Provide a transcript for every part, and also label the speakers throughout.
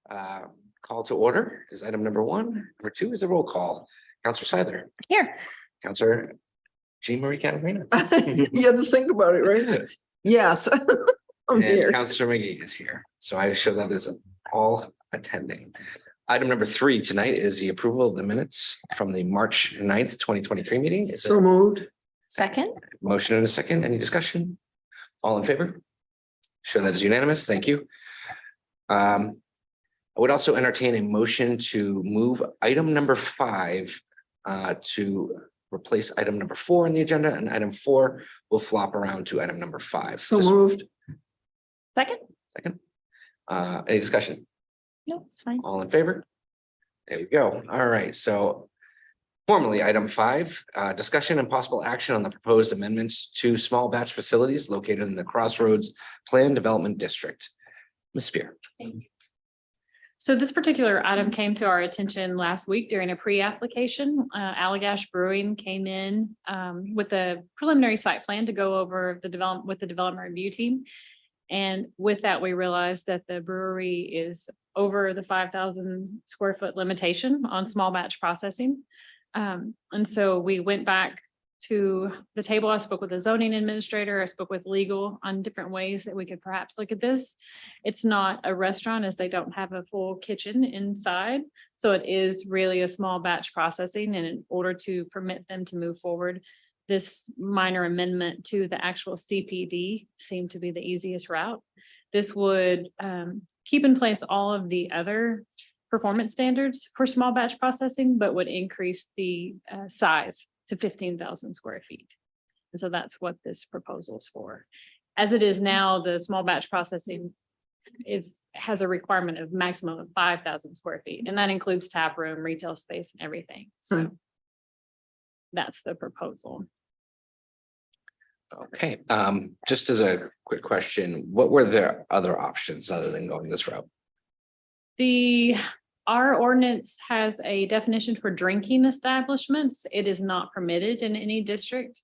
Speaker 1: Call to order is item number 1. Number 2 is a roll call. Counselor Seidler.
Speaker 2: Here.
Speaker 1: Counselor Jean Marie Catarina.
Speaker 3: You have to think about it, right? Yes. I'm
Speaker 1: And
Speaker 3: here.
Speaker 1: Counselor McGee is here. So I show that as all attending. Item number 3 tonight is the approval of the minutes from the March 9th, 2023 meeting. Is
Speaker 3: So
Speaker 1: there
Speaker 3: moved.
Speaker 2: Second.
Speaker 1: a motion and a second? Any discussion? All in favor? Show that is unanimous. Thank you. I would also entertain a motion to move item number 5 to replace item number 4 on the agenda, and item 4 will flop around to item number 5.
Speaker 3: So moved.
Speaker 2: Second.
Speaker 1: Second. Any discussion?
Speaker 2: No, it's fine.
Speaker 1: All in favor? There we go. All right, so formally, item 5, discussion and possible action on the proposed amendments to small batch facilities located in the Crossroads Plan Development District. Ms. Spear.
Speaker 2: So this particular item came to our attention last week during a pre-application. Allagash Brewing came in with a preliminary site plan to go over the development with the development review team. And with that, we realized that the brewery is over the 5,000 square foot limitation on small batch processing. And so we went back to the table. I spoke with the zoning administrator. I spoke with legal on different ways that we could perhaps look at this. It's not a restaurant as they don't have a full kitchen inside. So it is really a small batch processing. And in order to permit them to move forward, this minor amendment to the actual CPD seemed to be the easiest route. This would keep in place all of the other performance standards for small batch processing, but would increase the size to 15,000 square feet. And so that's what this proposal is for. As it is now, the small batch processing has a requirement of maximum of 5,000 square feet, and that includes tap room, retail space, and everything. So that's the proposal.
Speaker 1: Okay, just as a quick question, what were the other options other than going this route?
Speaker 2: Our ordinance has a definition for drinking establishments. It is not permitted in any district.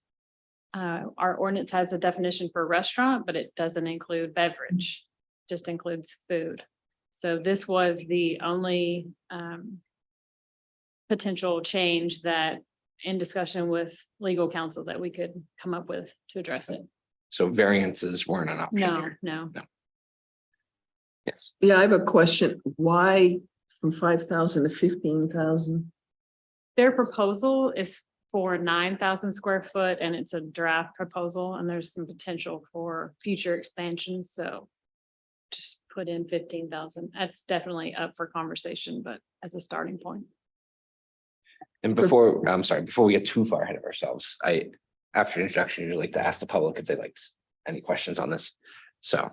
Speaker 2: Our ordinance has a definition for restaurant, but it doesn't include beverage, just includes food. So this was the only potential change that in discussion with legal counsel that we could come up with to address it.
Speaker 1: So variances weren't an option
Speaker 2: No,
Speaker 1: here.
Speaker 2: no.
Speaker 1: Yes.
Speaker 3: Yeah, I have a question. Why from 5,000 to 15,000?
Speaker 2: Their proposal is for 9,000 square foot, and it's a draft proposal, and there's some potential for future expansions. So just put in 15,000. That's definitely up for conversation, but as a starting point.
Speaker 1: And before we get too far ahead of ourselves, after introduction, usually like to ask the public if they liked any questions on this. So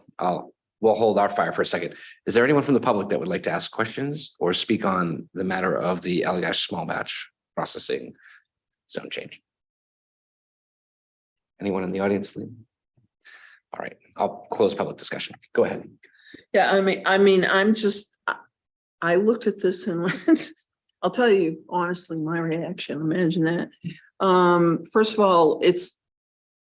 Speaker 1: we'll hold our fire for a second. Is there anyone from the public that would like to ask questions or speak on the matter of the Allagash small batch processing zone change? Anyone in the audience? All right, I'll close public discussion. Go ahead.
Speaker 3: Yeah, I looked at this and went, I'll tell you honestly, my reaction, imagine that. First of all,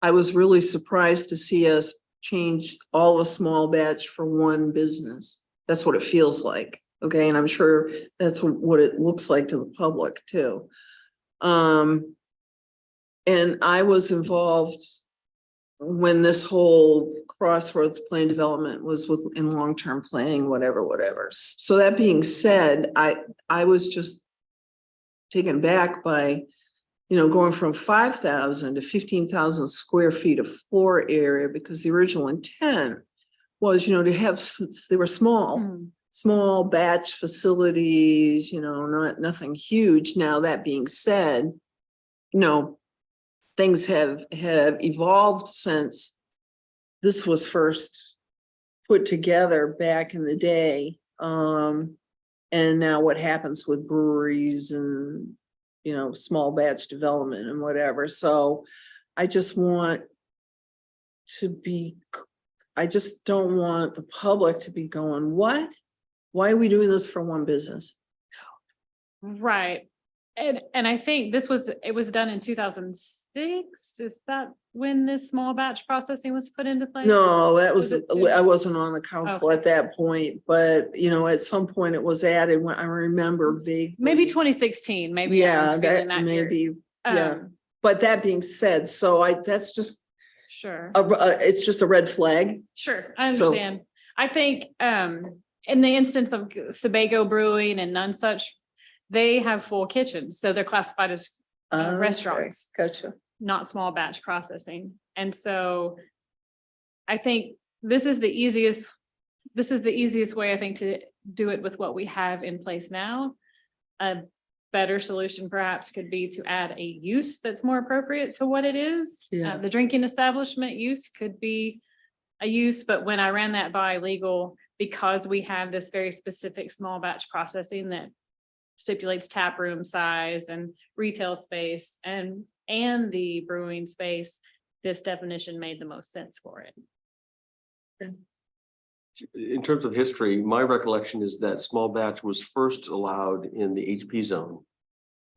Speaker 3: I was really surprised to see us change all the small batch for one business. That's what it feels like. Okay. And I'm sure that's what it looks like to the public too. And I was involved when this whole Crossroads Plan development was in long-term planning, whatever. So that being said, I was just taken back by, going from 5,000 to 15,000 square feet of floor area, because the original intent was, to have, they were small batch facilities, nothing huge. Now, that being said, things have evolved since this was first put together back in the day. And now what happens with breweries and, small batch development and whatever. So I just don't want the public to be going, what? Why are we doing this for one business?
Speaker 2: Right. And I think it was done in 2006 Is that when this small batch processing was put into place?
Speaker 3: No, that was,
Speaker 2: Was it soon?
Speaker 3: I wasn't on the council
Speaker 2: Okay.
Speaker 3: at that point, but you know, at some point it was added when I remember vaguely.
Speaker 2: Maybe 2016, maybe.
Speaker 3: Yeah,
Speaker 2: I'm feeling
Speaker 3: that
Speaker 2: year.
Speaker 3: maybe, yeah.
Speaker 2: Um,
Speaker 3: But that being said, so that's just,
Speaker 2: Sure.
Speaker 3: it's just a red flag.
Speaker 2: Sure, I
Speaker 3: So-
Speaker 2: understand. I think in the instance of Sebago Brewing and none such, they have full kitchens, so they're classified as
Speaker 3: Okay,
Speaker 2: restaurants,
Speaker 3: Gotcha.
Speaker 2: not small batch processing. And so I think this is the easiest way, I think, to do it with what we have in place now. A better solution perhaps could be to add a use that's more appropriate to what it is.
Speaker 3: Yeah.
Speaker 2: The drinking establishment use could be a use, but when I ran that by legal, because we have this very specific small batch processing that stipulates tap room size and retail space and the brewing space, this definition made the most sense for it.
Speaker 4: In terms of history, my recollection is that small batch was first allowed in the HP zone.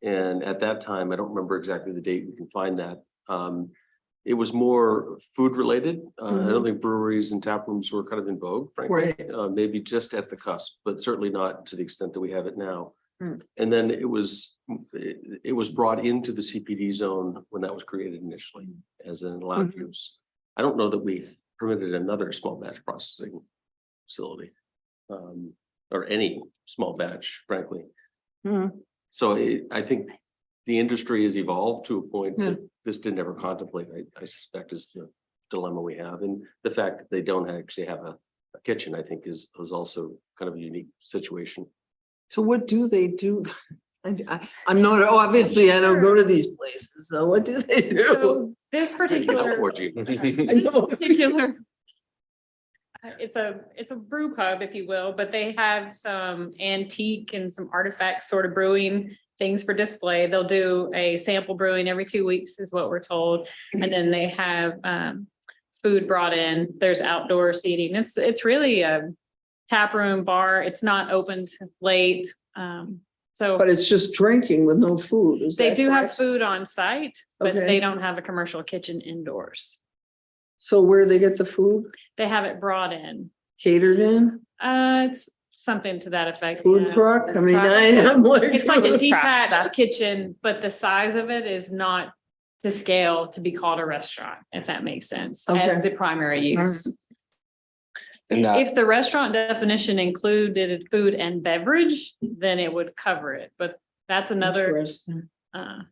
Speaker 4: And at that time, I don't remember exactly the date, we can find that. It was more food related. I don't think breweries and tap rooms were kind of in vogue, frankly.
Speaker 3: Right.
Speaker 4: Maybe just at the cusp, but certainly not to the extent that we have it now.
Speaker 3: Mm.
Speaker 4: And then it was brought into the CPD zone when that was created initially as an allowed use. I don't know that we permitted another small batch processing facility, or any small batch, frankly.
Speaker 3: Hmm.
Speaker 4: So I think the industry has evolved to a point
Speaker 3: Yeah.
Speaker 4: that this didn't ever contemplate, I suspect is the dilemma we have. And the fact that they don't actually have a kitchen, I think is also kind of a unique situation.
Speaker 3: So what do they do? I'm not, obviously I don't go to these places, so what do they do?
Speaker 2: So this particular. It's a brew pub, if you will, but they have some antique and some artifacts sort of brewing things for display. They'll do a sample brewing every 2 weeks is what we're told. And then they have food brought in. There's outdoor seating. It's really a tap room bar. It's not open to late. So
Speaker 3: But it's just drinking with no food. Is
Speaker 2: they
Speaker 3: that
Speaker 2: do have
Speaker 3: correct?
Speaker 2: food on site, but
Speaker 3: Okay.
Speaker 2: they don't have a commercial kitchen indoors.
Speaker 3: So where do they get the food?
Speaker 2: They have it brought in.
Speaker 3: Catered in?
Speaker 2: It's something to that effect.
Speaker 3: Food
Speaker 2: yeah.
Speaker 3: truck? I mean,
Speaker 2: Probably.
Speaker 3: I'm like.
Speaker 2: It's like a
Speaker 5: Food trucks,
Speaker 2: detached
Speaker 5: that's-
Speaker 2: kitchen, but the size of it is not to scale to be called a restaurant, if that makes sense, as
Speaker 3: Okay.
Speaker 2: the primary use.
Speaker 1: And
Speaker 2: If the restaurant definition included food and beverage, then it would cover it, but that's another,
Speaker 3: Interesting.
Speaker 2: uh,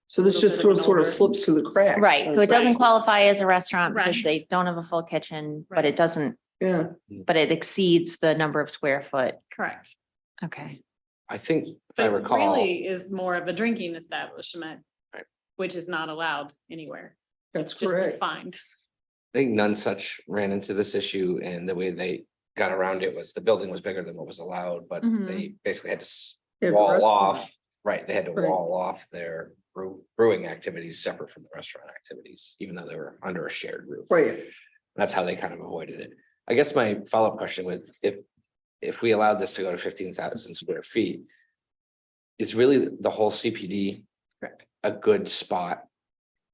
Speaker 3: So this
Speaker 2: little
Speaker 3: just
Speaker 2: bit of an
Speaker 3: sort of
Speaker 2: older-
Speaker 3: slips through the cracks.
Speaker 5: Right, so it doesn't
Speaker 2: Right.
Speaker 5: qualify as a restaurant because
Speaker 2: Right.
Speaker 5: they don't have a full kitchen, but
Speaker 2: Right.
Speaker 5: it doesn't,
Speaker 3: Yeah,
Speaker 5: but it exceeds the number of square foot.
Speaker 2: correct.
Speaker 5: Okay.
Speaker 1: I think if I
Speaker 2: But it
Speaker 1: recall,
Speaker 2: really is more of a drinking establishment,
Speaker 1: Right.
Speaker 2: which is not allowed anywhere,
Speaker 3: that's
Speaker 2: just
Speaker 3: correct.
Speaker 2: defined.
Speaker 1: I think none such ran into this issue, and the way they got around it was the building was bigger than what was allowed, but
Speaker 2: Mhm.
Speaker 1: they basically had to
Speaker 3: Yeah,
Speaker 1: wall
Speaker 3: restaurant.
Speaker 1: off. Right, they had to
Speaker 3: Right.
Speaker 1: wall off their brewing activities separate from the restaurant activities, even though they were under a shared roof.
Speaker 3: Right.
Speaker 1: That's how they kind of avoided it. I guess my follow-up question with, if we allowed this to go to 15,000 square feet, is really the whole CPD
Speaker 2: Correct.
Speaker 1: a good spot?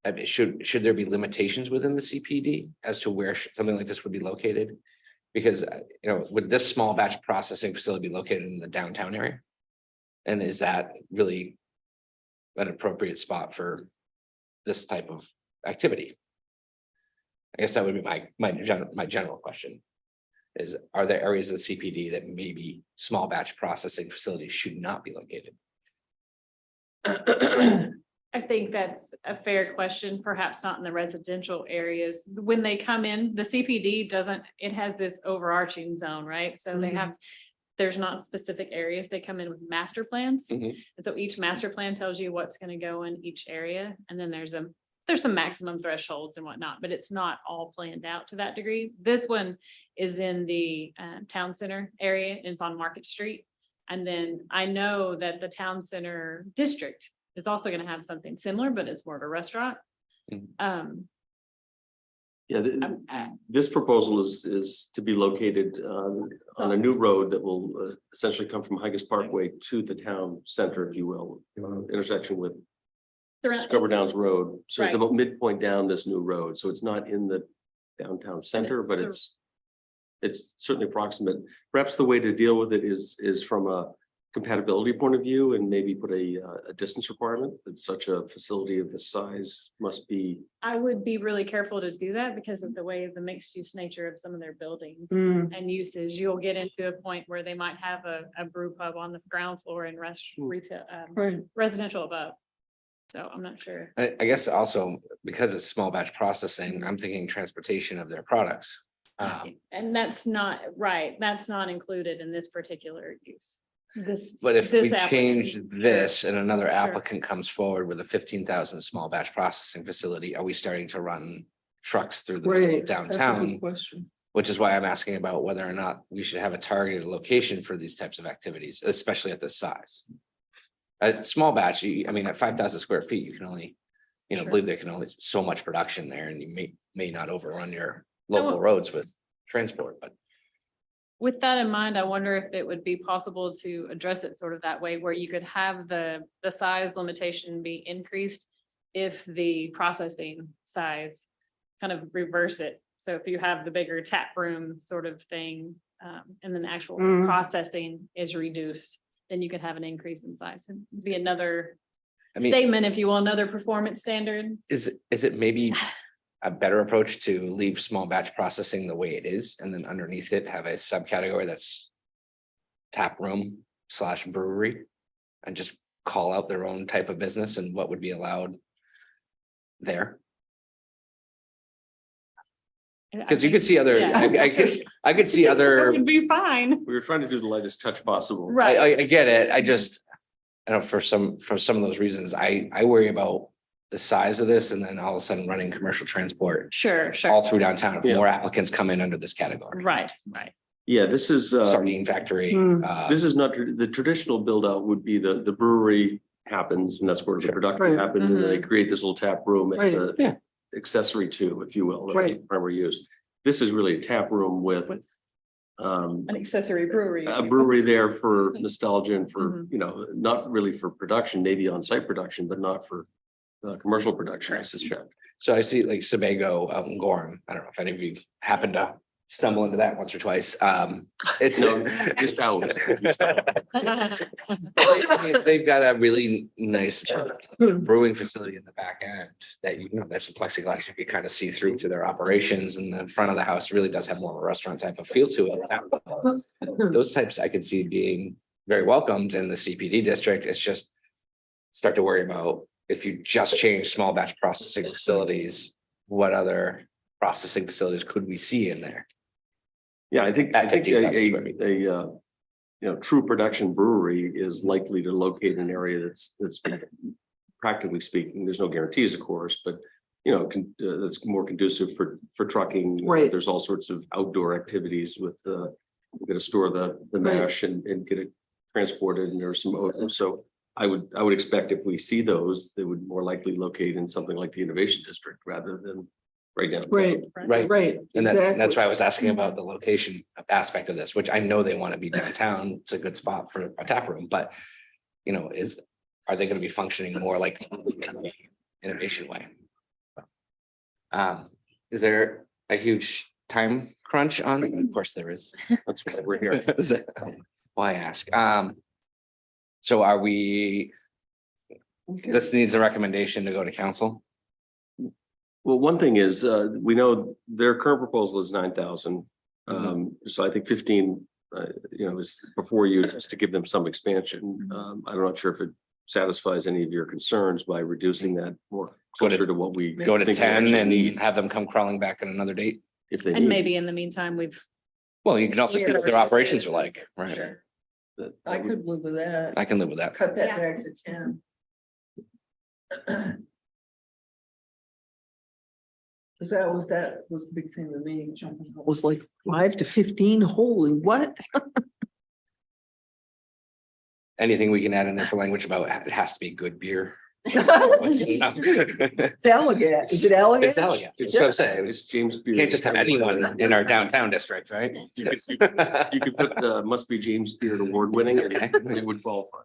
Speaker 1: I mean, should there be limitations within the CPD as to where something like this would be located? Because, would this small batch processing facility be located in the downtown area? And is that really an appropriate spot for this type of activity? I guess that would be my general question. Is, are there areas of the CPD that maybe small batch processing facilities should not be located?
Speaker 2: I think that's a fair question, perhaps not in the residential areas. When they come in, the CPD doesn't, it has this overarching zone, right? So they
Speaker 3: Mhm.
Speaker 2: have, there's not specific areas. They come in with master plans.
Speaker 1: Mhm.
Speaker 2: And so each master plan tells you what's going to go in each area. And then there's some maximum thresholds and whatnot, but it's not all planned out to that degree. This one is in the town center area. It's on Market Street. And then I know that the town center district is also going to have something similar, but it's more of a restaurant.
Speaker 1: Mhm.
Speaker 4: Yeah, this proposal is to be located on a new road that will essentially come from Higas Parkway to the town center, if you will, intersection with Scrubber Downs Road. So it's
Speaker 2: Right.
Speaker 4: about midpoint down this new road. So it's not in the downtown center,
Speaker 2: it's
Speaker 4: but
Speaker 2: the-
Speaker 4: it's certainly proximate. Perhaps the way to deal with it is from a compatibility point of view and maybe put a distance requirement that such a facility of this size must be.
Speaker 2: I would be really careful to do that because of the way the mixed use nature of some of their buildings
Speaker 3: Mm,
Speaker 2: and uses. You'll get into a point where they might have a brew pub on the ground floor and retail,
Speaker 3: right.
Speaker 2: residential above. So I'm not sure.
Speaker 1: I guess also because it's small batch processing, I'm thinking transportation of their products.
Speaker 2: And that's not right. That's not included in this particular use. This,
Speaker 1: But if we
Speaker 2: this
Speaker 1: change
Speaker 2: applicant.
Speaker 1: this and another
Speaker 2: Sure.
Speaker 1: applicant comes forward with a 15,000 small batch processing facility, are we starting to run trucks through the middle of
Speaker 3: Right. That's a good
Speaker 1: downtown?
Speaker 3: question.
Speaker 1: Which is why I'm asking about whether or not we should have a targeted location for these types of activities, especially at this size. At small batch, I mean, at 5,000 square feet, you can only,
Speaker 2: Sure.
Speaker 1: believe there can only so much production there and you may not overrun your
Speaker 2: will-
Speaker 1: local roads with transport, but.
Speaker 2: With that in mind, I wonder if it would be possible to address it sort of that way where you could have the size limitation be increased if the processing size kind of reverse it. So if you have the bigger tap room sort of thing, and then actual
Speaker 3: Mm.
Speaker 2: processing is reduced, then you could have an increase in size and be another
Speaker 1: I mean,
Speaker 2: statement, if you will, another performance standard.
Speaker 1: is it maybe a better approach to leave small batch processing the way it is and then underneath it have a subcategory that's tap room / brewery and just call out their own type of business and what would be allowed there? Because you could see other, I could see
Speaker 2: That
Speaker 1: other,
Speaker 2: would be fine.
Speaker 4: We were trying to do the lightest touch possible.
Speaker 2: Right.
Speaker 1: I get it. I know for some of those reasons, I worry about the size of this and then all of a sudden running commercial transport
Speaker 2: Sure,
Speaker 1: all
Speaker 2: sure.
Speaker 1: through downtown. If
Speaker 4: Yeah.
Speaker 1: more applicants come in under this category.
Speaker 2: Right.
Speaker 4: Yeah, this is,
Speaker 1: Sardine factory.
Speaker 3: Hmm.
Speaker 4: this is not, the traditional build out would be the brewery happens and that's where the
Speaker 1: Sure.
Speaker 4: production
Speaker 3: Right.
Speaker 4: happens and then they create this little tap room as
Speaker 3: Right.
Speaker 4: a
Speaker 1: Yeah.
Speaker 4: accessory to, if you will, that's
Speaker 3: Right.
Speaker 4: the primary use. This is really a tap room with
Speaker 2: With
Speaker 4: an
Speaker 2: an accessory brewery.
Speaker 4: brewery there for nostalgia and for,
Speaker 2: Mhm.
Speaker 4: not really for production, maybe on-site production, but not for commercial production, I suspect.
Speaker 1: So I see like Sebago out in Gorham. I don't know if any of you happened to stumble into that once or twice. It's
Speaker 4: No, just out.
Speaker 1: they've got a really nice brewing facility in the back end that there's some plexiglass you could kind of see through to their operations, and the front of the house really does have more of a restaurant type of feel to it. Those types I could see being very welcomed in the CPD district. It's just start to worry about if you just change small batch processing facilities, what other processing facilities could we see in there?
Speaker 4: Yeah, I think
Speaker 1: At 15,000 square feet.
Speaker 4: true production brewery is likely to locate in an area that's practically speaking, there's no guarantees, of course, but that's more conducive for trucking.
Speaker 3: Right.
Speaker 4: There's all sorts of outdoor activities with we're gonna store the mash and get it transported, and there's some odor. So I would expect if we see those, they would more likely locate in something like the Innovation District rather than right down.
Speaker 3: Right,
Speaker 1: Right.
Speaker 3: right,
Speaker 1: And that's
Speaker 3: exactly.
Speaker 1: why I was asking about the location aspect of this, which I know they want to be downtown. It's a good spot for a tap room, but are they going to be functioning more like the innovation way? Is there a huge time crunch on? Of course there is.
Speaker 4: That's why we're here.
Speaker 1: Why ask? So are we, this needs a recommendation to go to council?
Speaker 4: Well, one thing is, we know their current proposal is 9,000. So I think 15, is before you, just to give them some expansion. I'm not sure if it satisfies any of your concerns by reducing that more
Speaker 1: Go to-
Speaker 4: closer to what we
Speaker 1: Go to
Speaker 4: think we
Speaker 1: 10
Speaker 4: actually
Speaker 1: and
Speaker 4: need,
Speaker 1: have them come crawling back at another date?
Speaker 4: if they
Speaker 2: And
Speaker 4: need.
Speaker 2: maybe in the meantime, we've.
Speaker 1: Well, you can also see what their operations are like, right?
Speaker 2: Sure.
Speaker 4: that-
Speaker 3: I
Speaker 4: that would-
Speaker 3: could live with that.
Speaker 1: I can live with that.
Speaker 3: Cut that
Speaker 2: Yeah.
Speaker 3: back to 10. Cause that was the big thing to me, jumping, it was like 5 to 15, holy what?
Speaker 1: Anything we can add in there for language about it has to be good beer.
Speaker 3: It's Allegan, is it Allegan?
Speaker 1: It's Allegan. That's what I'm saying.
Speaker 4: It's James Beard.
Speaker 1: Can't just have anyone in our downtown district, right?
Speaker 4: You could put, must be James Beard award winning and
Speaker 1: Okay.
Speaker 4: it would qualify.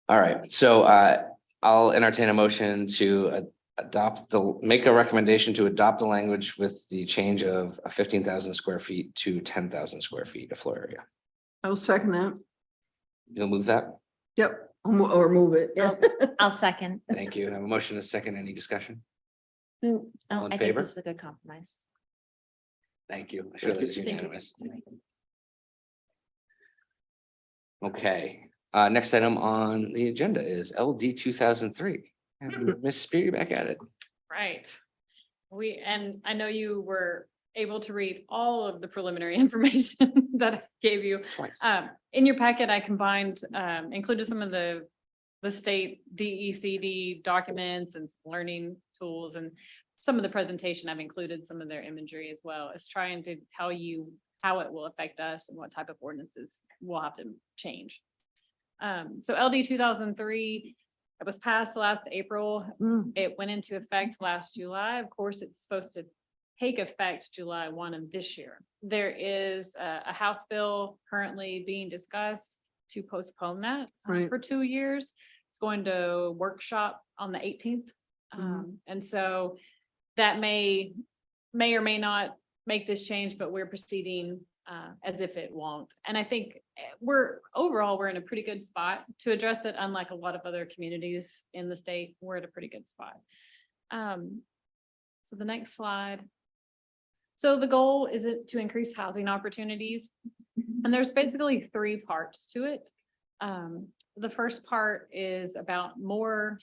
Speaker 1: All right, so I'll entertain a motion to make a recommendation to adopt the language with the change of 15,000 square feet to 10,000 square feet of floor area.
Speaker 3: I will second that.
Speaker 1: You'll move that?
Speaker 3: Yep, or move it. Yeah.
Speaker 5: I'll second.
Speaker 1: Thank you. I have a motion, a second. Any discussion?
Speaker 5: Oh,
Speaker 1: All in
Speaker 5: I think
Speaker 1: favor?
Speaker 5: this is a good compromise.
Speaker 1: Thank you. Surely it's
Speaker 2: Thank you.
Speaker 1: unanimous. Okay, next item on the agenda is LD 2003. Ms. Spear, back at it.
Speaker 2: Right. And I know you were able to read all of the preliminary information that I gave you.
Speaker 1: Twice.
Speaker 2: In your packet, I combined, included some of the state DECD documents and some learning tools, and some of the presentation. I've included some of their imagery as well as trying to tell you how it will affect us and what type of ordinances we'll have to change. So LD 2003, it was passed last April. It went into effect last July. Of course, it's supposed to take effect July 1 of this year. There is a House bill currently being discussed to postpone that
Speaker 3: Right.
Speaker 2: for 2 years. It's going to workshop on the 18th. And so that may or may not make this change, but we're proceeding as if it won't. And I think we're in a pretty good spot to address it. Unlike a lot of other communities in the state, we're at a pretty good spot. So the next slide. So the goal is to increase housing opportunities. And there's basically 3 parts to it. The first part is about more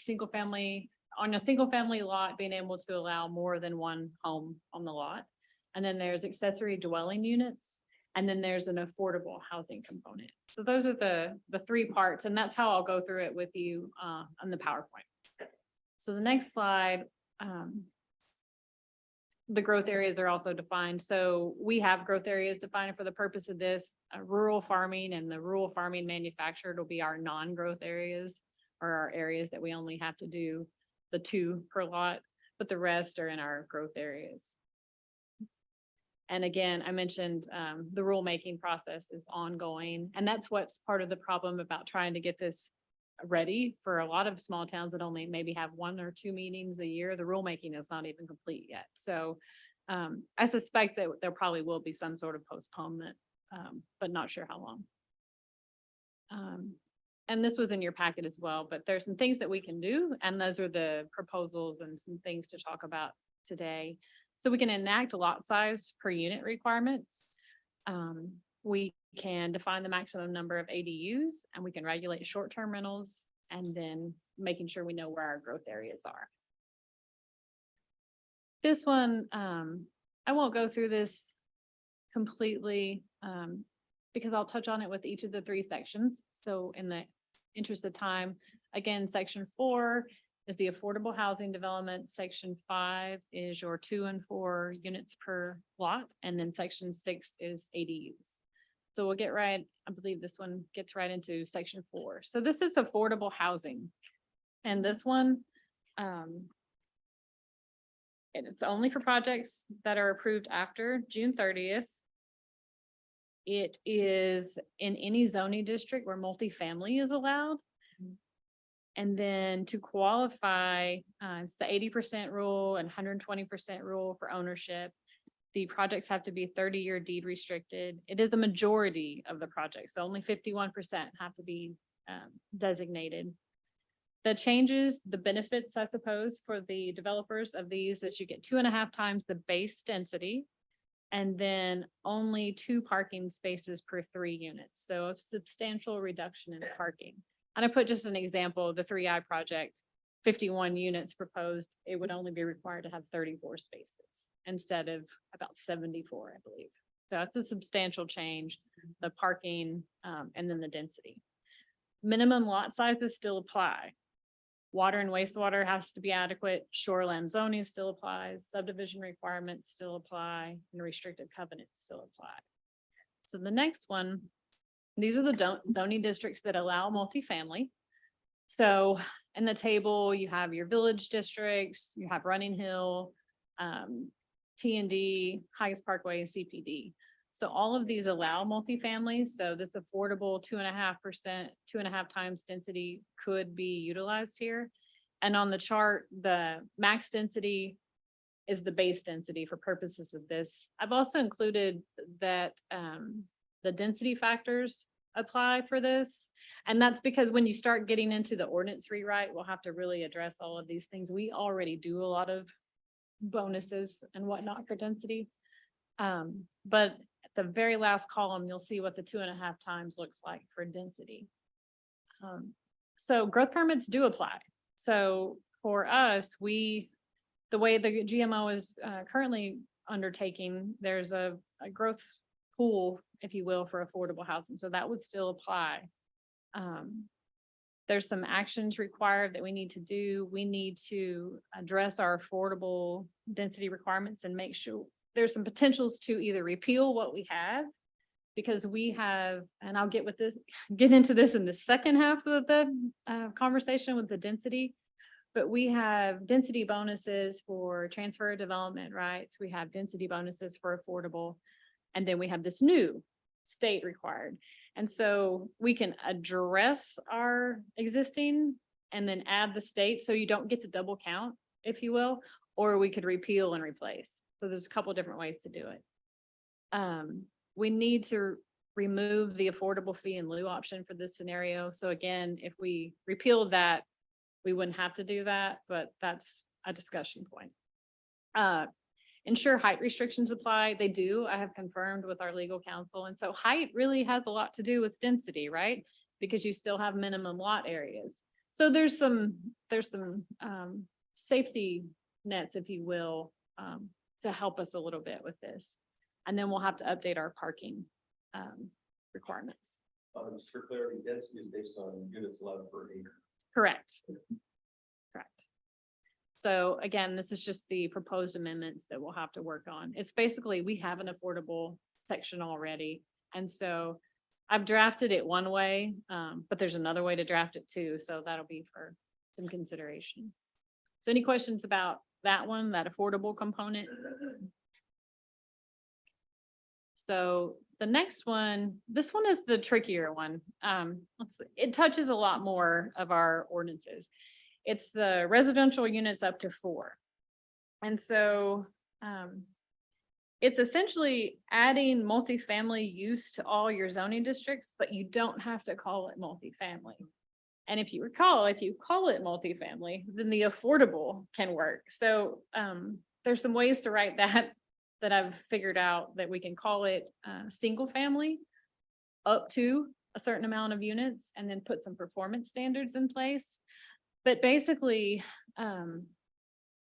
Speaker 2: on a single family lot, being able to allow more than one home on the lot. And then there's accessory dwelling units. And then there's an affordable housing component. So those are the 3 parts, and that's how I'll go through it with you on the PowerPoint. So the next slide, the growth areas are also defined. So we have growth areas defined for the purpose of this. Rural farming and the rural farming manufactured will be our non-growth areas, or our areas that we only have to do the 2 per lot, but the rest are in our growth areas. And again, I mentioned the rulemaking process is ongoing, and that's what's part of the problem about trying to get this ready for a lot of small towns that only maybe have 1 or 2 meetings a year. The rulemaking is not even complete yet. So I suspect that there probably will be some sort of postponement, but not sure how long. And this was in your packet as well, but there's some things that we can do, and those are the proposals and some things to talk about today. So we can enact lot size per unit requirements. We can define the maximum number of ADUs, and we can regulate short-term rentals, and then making sure we know where our growth areas are. This one, I won't go through this completely because I'll touch on it with each of the 3 sections. So in the interest of time, again, section 4 is the affordable housing development. Section 5 is your 2 and 4 units per lot. And then section 6 is ADUs. So we'll get right, I believe this one gets right into section 4. So this is affordable housing. And this one, and it's only for projects that are approved after June 30th. It is in any zoning district where multifamily is allowed. And then to qualify, it's the 80% rule and 120% rule for ownership. The projects have to be 30-year deed restricted. It is a majority of the projects, so only 51% have to be designated. The changes, the benefits, I suppose, for the developers of these is you get 2.5 times the base density, and then only 2 parking spaces per 3 units. So a substantial reduction in parking. And I put just an example, the 3I project, 51 units proposed, it would only be required to have 34 spaces instead of about 74, I believe. So that's a substantial change, the parking and then the density. Minimum lot sizes still apply. Water and wastewater has to be adequate. Shoreland zoning still applies. Subdivision requirements still apply, and restrictive covenants still apply. So the next one, these are the zoning districts that allow multifamily. So in the table, you have your village districts, you have Running Hill, T&D, Highest Parkway, and CPD. So all of these allow multifamily. So this affordable 2.5%, 2.5 times density could be utilized here. And on the chart, the max density is the base density for purposes of this. I've also included that the density factors apply for this. And that's because when you start getting into the ordinance rewrite, we'll have to really address all of these things. We already do a lot of bonuses and whatnot for density. But at the very last column, you'll see what the 2.5 times looks like for density. So growth permits do apply. So for us, the way the GMO is currently undertaking, there's a growth pool, if you will, for affordable housing. So that would still apply. There's some actions required that we need to do. We need to address our affordable density requirements and make sure there's some potentials to either repeal what we have, because we have, and I'll get into this in the second half of the conversation with the density. But we have density bonuses for transfer of development rights. We have density bonuses for affordable. And then we have this new state required. And so we can address our existing and then add the state. So you don't get to double count, if you will, or we could repeal and replace. So there's a couple different ways to do it. We need to remove the affordable fee in lieu option for this scenario. So again, if we repeal that, we wouldn't have to do that, but that's a discussion point. Ensure height restrictions apply. They do. I have confirmed with our legal counsel. And so height really has a lot to do with density, right? Because you still have minimum lot areas. So there's some safety nets, if you will, to help us a little bit with this. And then we'll have to update our parking requirements.
Speaker 4: Just for clarity, density is based on units allowed per acre.
Speaker 2: Correct. Correct. So again, this is just the proposed amendments that we'll have to work on. It's basically, we have an affordable section already. And so I've drafted it one way, but there's another way to draft it too. So that'll be for some consideration. So any questions about that one, that affordable component? So the next one, this one is the trickier one. It touches a lot more of our ordinances. It's the residential units up to 4. And so it's essentially adding multifamily use to all your zoning districts, but you don't have to call it multifamily. And if you recall, if you call it multifamily, then the affordable can work. So there's some ways to write that I've figured out that we can call it single family up to a certain amount of units and then put some performance standards in place. But basically,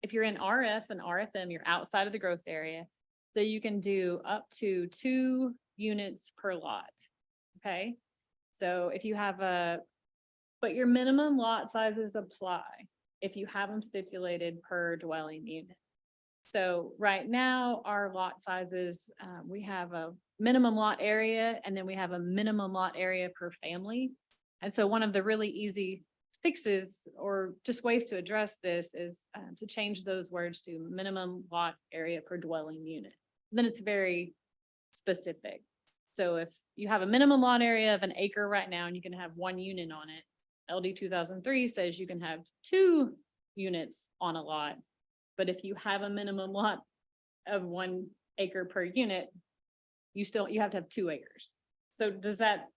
Speaker 2: if you're in RF and RFM, you're outside of the growth area. So you can do up to 2 units per lot. Okay. So if you have but your minimum lot sizes apply if you have them stipulated per dwelling unit. So right now, our lot sizes, we have a minimum lot area, and then we have a minimum lot area per family. And so one of the really easy fixes or just ways to address this is to change those words to minimum lot area per dwelling unit. Then it's very specific. So if you have a minimum lot area of 1 acre right now, and you can have 1 unit on it, LD 2003 says you can have 2 units on a lot. But if you have a minimum lot of 1 acre per unit, you have to have 2 acres. So does that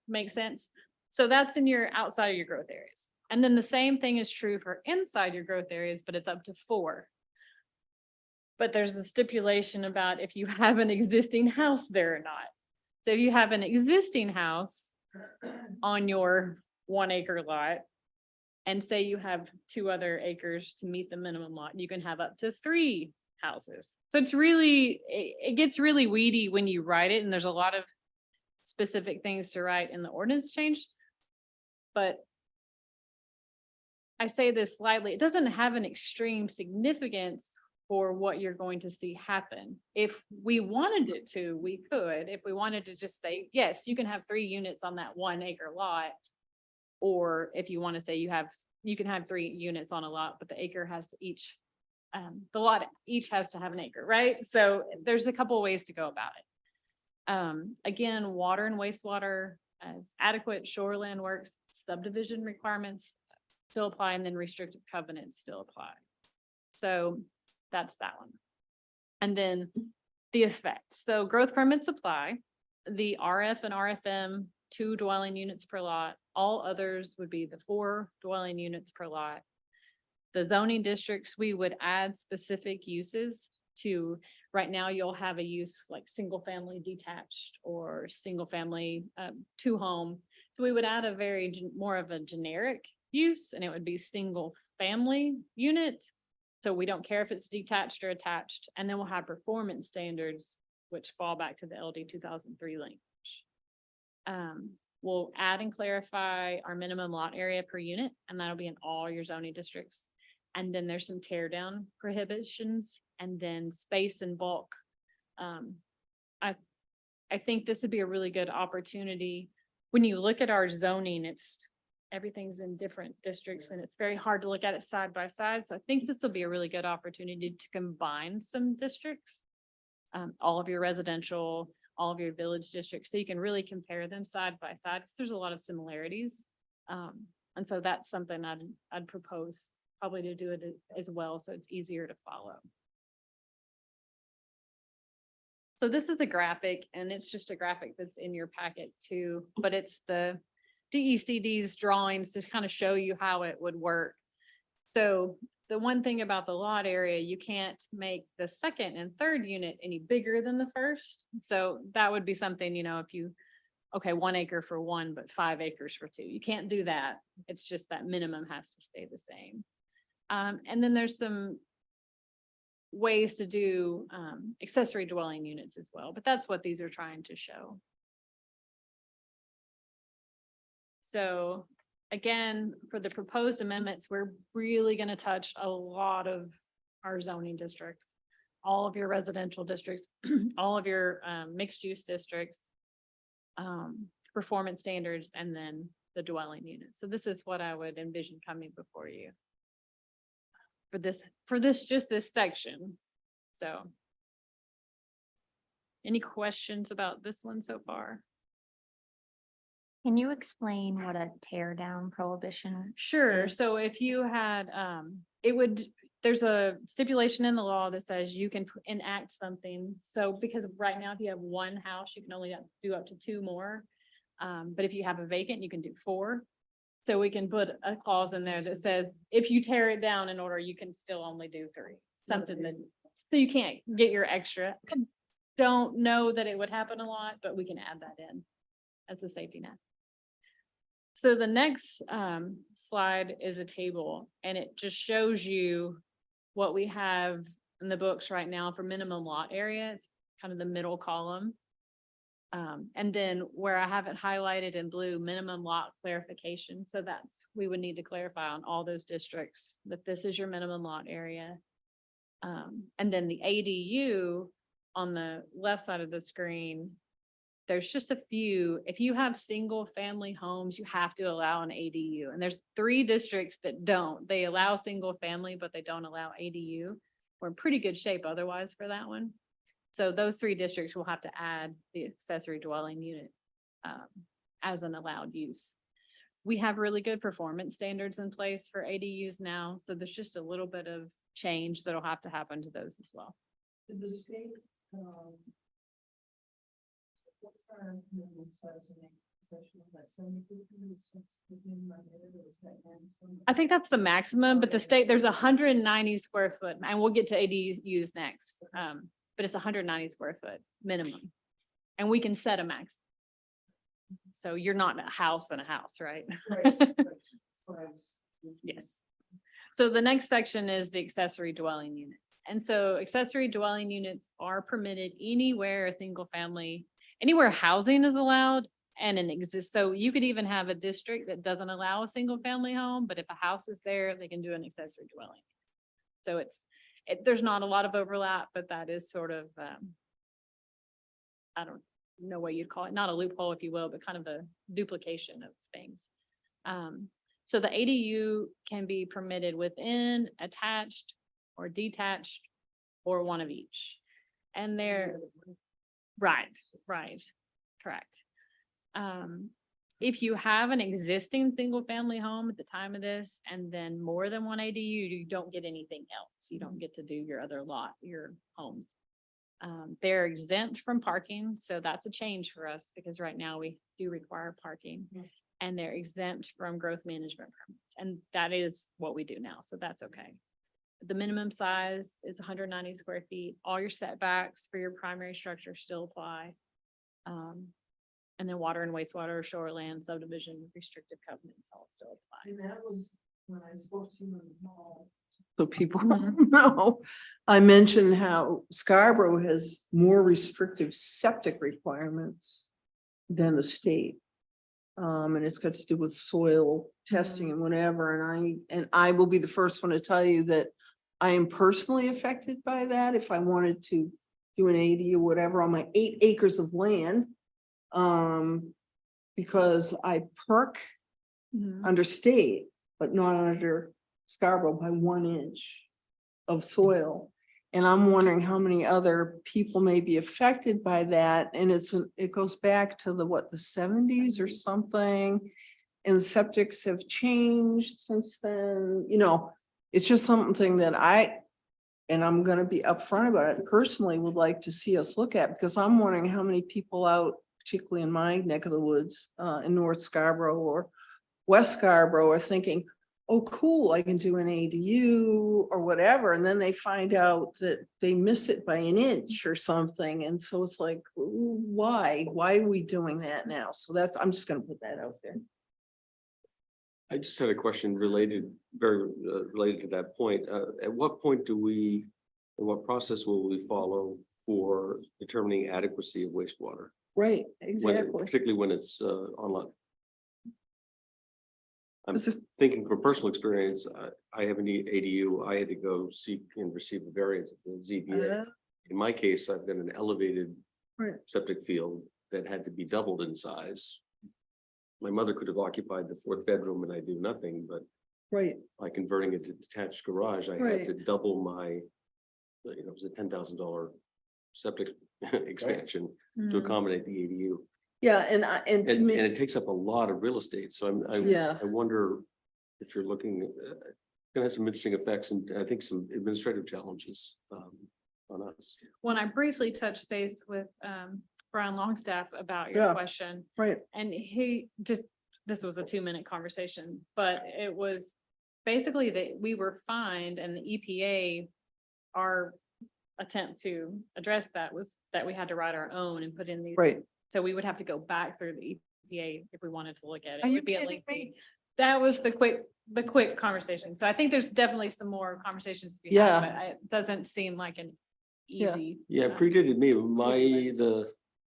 Speaker 2: make sense? So that's in your outside of your growth areas. And then the same thing is true for inside your growth areas, but it's up to 4. But there's a stipulation about if you have an existing house there or not. So if you have an existing house on your 1 acre lot, and say you have 2 other acres to meet the minimum lot, you can have up to 3 houses. So it's really, it gets really weedy when you write it, and there's a lot of specific things to write in the ordinance change. But I say this slightly, it doesn't have an extreme significance for what you're going to see happen. If we wanted it to, we could. If we wanted to just say, yes, you can have 3 units on that 1 acre lot. Or if you want to say you can have 3 units on a lot, but the acre has to the lot each has to have 1 acre, right? So there's a couple of ways to go about it. Again, water and wastewater as adequate shoreland works, subdivision requirements. still apply, and then restrictive covenants still apply. So that's that one. And then the effect. So growth permits apply. The RF and RFM, 2 dwelling units per lot. All others would be the 4 dwelling units per lot. The zoning districts, we would add specific uses to, right now you'll have a use like single family detached or single family 2 home. So we would add a more of a generic use, and it would be single family unit. So we don't care if it's detached or attached, and then we'll have performance standards, which fall back to the LD 2003 language. We'll add and clarify our minimum lot area per unit, and that'll be in all your zoning districts. And then there's some tear down prohibitions, and then space and bulk. I think this would be a really good opportunity. When you look at our zoning, everything's in different districts, and it's very hard to look at it side by side. So I think this will be a really good opportunity to combine some districts, all of your residential, all of your village districts, so you can really compare them side by side, because there's a lot of similarities. And so that's something I'd propose probably to do it as well, so it's easier to follow. So this is a graphic, and it's just a graphic that's in your packet too, but it's the DECD's drawings to kind of show you how it would work. So the one thing about the lot area, you can't make the second and third unit any bigger than the first. So that would be something, if you, okay, 1 acre for one, but 5 acres for 2. You can't do that. It's just that minimum has to stay the same. And then there's some ways to do accessory dwelling units as well, but that's what these are trying to show. So again, for the proposed amendments, we're really going to touch a lot of our zoning districts, all of your residential districts, all of your mixed use districts, performance standards, and then the dwelling units. So this is what I would envision coming before you just this section. So any questions about this one so far?
Speaker 5: Can you explain what a tear down prohibition?
Speaker 2: Sure.
Speaker 5: is?
Speaker 2: So if you had, there's a stipulation in the law that says you can enact something. So because right now, if you have 1 house, you can only do up to 2 more. But if you have a vacant, you can do 4. So we can put a clause in there that says, if you tear it down in order, you can still only do 3, something that, so you can't get your extra. I don't know that it would happen a lot, but we can add that in as a safety net. So the next slide is a table, and it just shows you what we have in the books right now for minimum lot area. It's kind of the middle column. And then where I have it highlighted in blue, minimum lot clarification. So we would need to clarify on all those districts that this is your minimum lot area. And then the ADU on the left side of the screen, there's just a few. If you have single family homes, you have to allow an ADU. And there's 3 districts that don't. They allow single family, but they don't allow ADU. We're in pretty good shape otherwise for that one. So those 3 districts will have to add the accessory dwelling unit as an allowed use. We have really good performance standards in place for ADUs now. So there's just a little bit of change that'll have to happen to those as well.
Speaker 3: Did the state, what's our minimum size in possession of that 70
Speaker 2: I think that's the maximum, but the state, there's 190 square foot, and we'll get to ADUs next. But it's 190 square foot minimum, and we can set a max. So you're not a house and a house, right? Yes. So the next section is the accessory dwelling units. And so accessory dwelling units are permitted anywhere anywhere housing is allowed and an exists. So you could even have a district that doesn't allow a single family home, but if a house is there, they can do an accessory dwelling. So there's not a lot of overlap, but that is sort of, I don't know what you'd call it, not a loophole, if you will, but kind of a duplication of things. So the ADU can be permitted within, attached, or detached, or one of each. And they're, right, correct. If you have an existing single family home at the time of this, and then more than one ADU, you don't get anything else. You don't get to do your other lot, your homes. They're exempt from parking, so that's a change for us because right now we do require parking. And they're exempt from growth management permits, and that is what we do now, so that's okay. The minimum size is 190 square feet. All your setbacks for your primary structure still apply. And then water and wastewater, shoreland, subdivision, restrictive covenants all still apply.
Speaker 3: And that was when I spoke to you in the mall. So people know, I mentioned how Scarborough has more restrictive septic requirements than the state. And it's got to do with soil testing and whatever, and I will be the first one to tell you that I am personally affected by that if I wanted to do an ADU or whatever on my 8 acres of land. Because I perk under state, but not under Scarborough by 1 inch of soil. And I'm wondering how many other people may be affected by that. And it goes back to the 70s or something. And septics have changed since then, it's just something that and I'm gonna be upfront about it, personally would like to see us look at, because I'm wondering how many people out, particularly in my neck of the woods, in North Scarborough or West Scarborough, are thinking, oh, cool, I can do an ADU or whatever. And then they find out that they miss it by 1 inch or something. And so it's like, why are we doing that now? So I'm just gonna put that out there.
Speaker 4: I just had a question related to that point. At what point what process will we follow for determining adequacy of wastewater?
Speaker 3: Right, exactly.
Speaker 4: Particularly when it's online. I'm
Speaker 3: This is-
Speaker 4: thinking from personal experience, I have an ADU, I had to go seek and receive a variance at the ZBA. In my case, I've got an elevated
Speaker 3: Right.
Speaker 4: septic field that had to be doubled in size. My mother could have occupied the 4th bedroom and I do nothing, but
Speaker 3: Right,
Speaker 4: by converting it to detached garage, I had to double my, it was a $10,000 septic expansion to accommodate the ADU.
Speaker 3: yeah, and to
Speaker 4: And
Speaker 3: me,
Speaker 4: it takes up a lot of real estate, so
Speaker 3: Yeah.
Speaker 4: I wonder if you're looking, gonna have some interesting effects and I think some administrative challenges on us.
Speaker 2: When I briefly touched base with Brian Longstaff about your
Speaker 3: Yeah.
Speaker 2: question,
Speaker 3: right,
Speaker 2: and this was a 2-minute conversation, but it was basically that we were fined, and the EPA, our attempt to address that was that we had to write our own and put in these.
Speaker 3: right.
Speaker 2: So we would have to go back through the EPA if we wanted to look at it.
Speaker 3: Are
Speaker 2: It
Speaker 3: you
Speaker 2: would be a
Speaker 3: kidding
Speaker 2: lengthy.
Speaker 3: me?
Speaker 2: That was the quick conversation. So I think there's definitely some more conversations to be
Speaker 3: Yeah.
Speaker 2: had, but it doesn't seem like an
Speaker 3: Yeah.
Speaker 2: easy.
Speaker 4: Yeah, it predated me.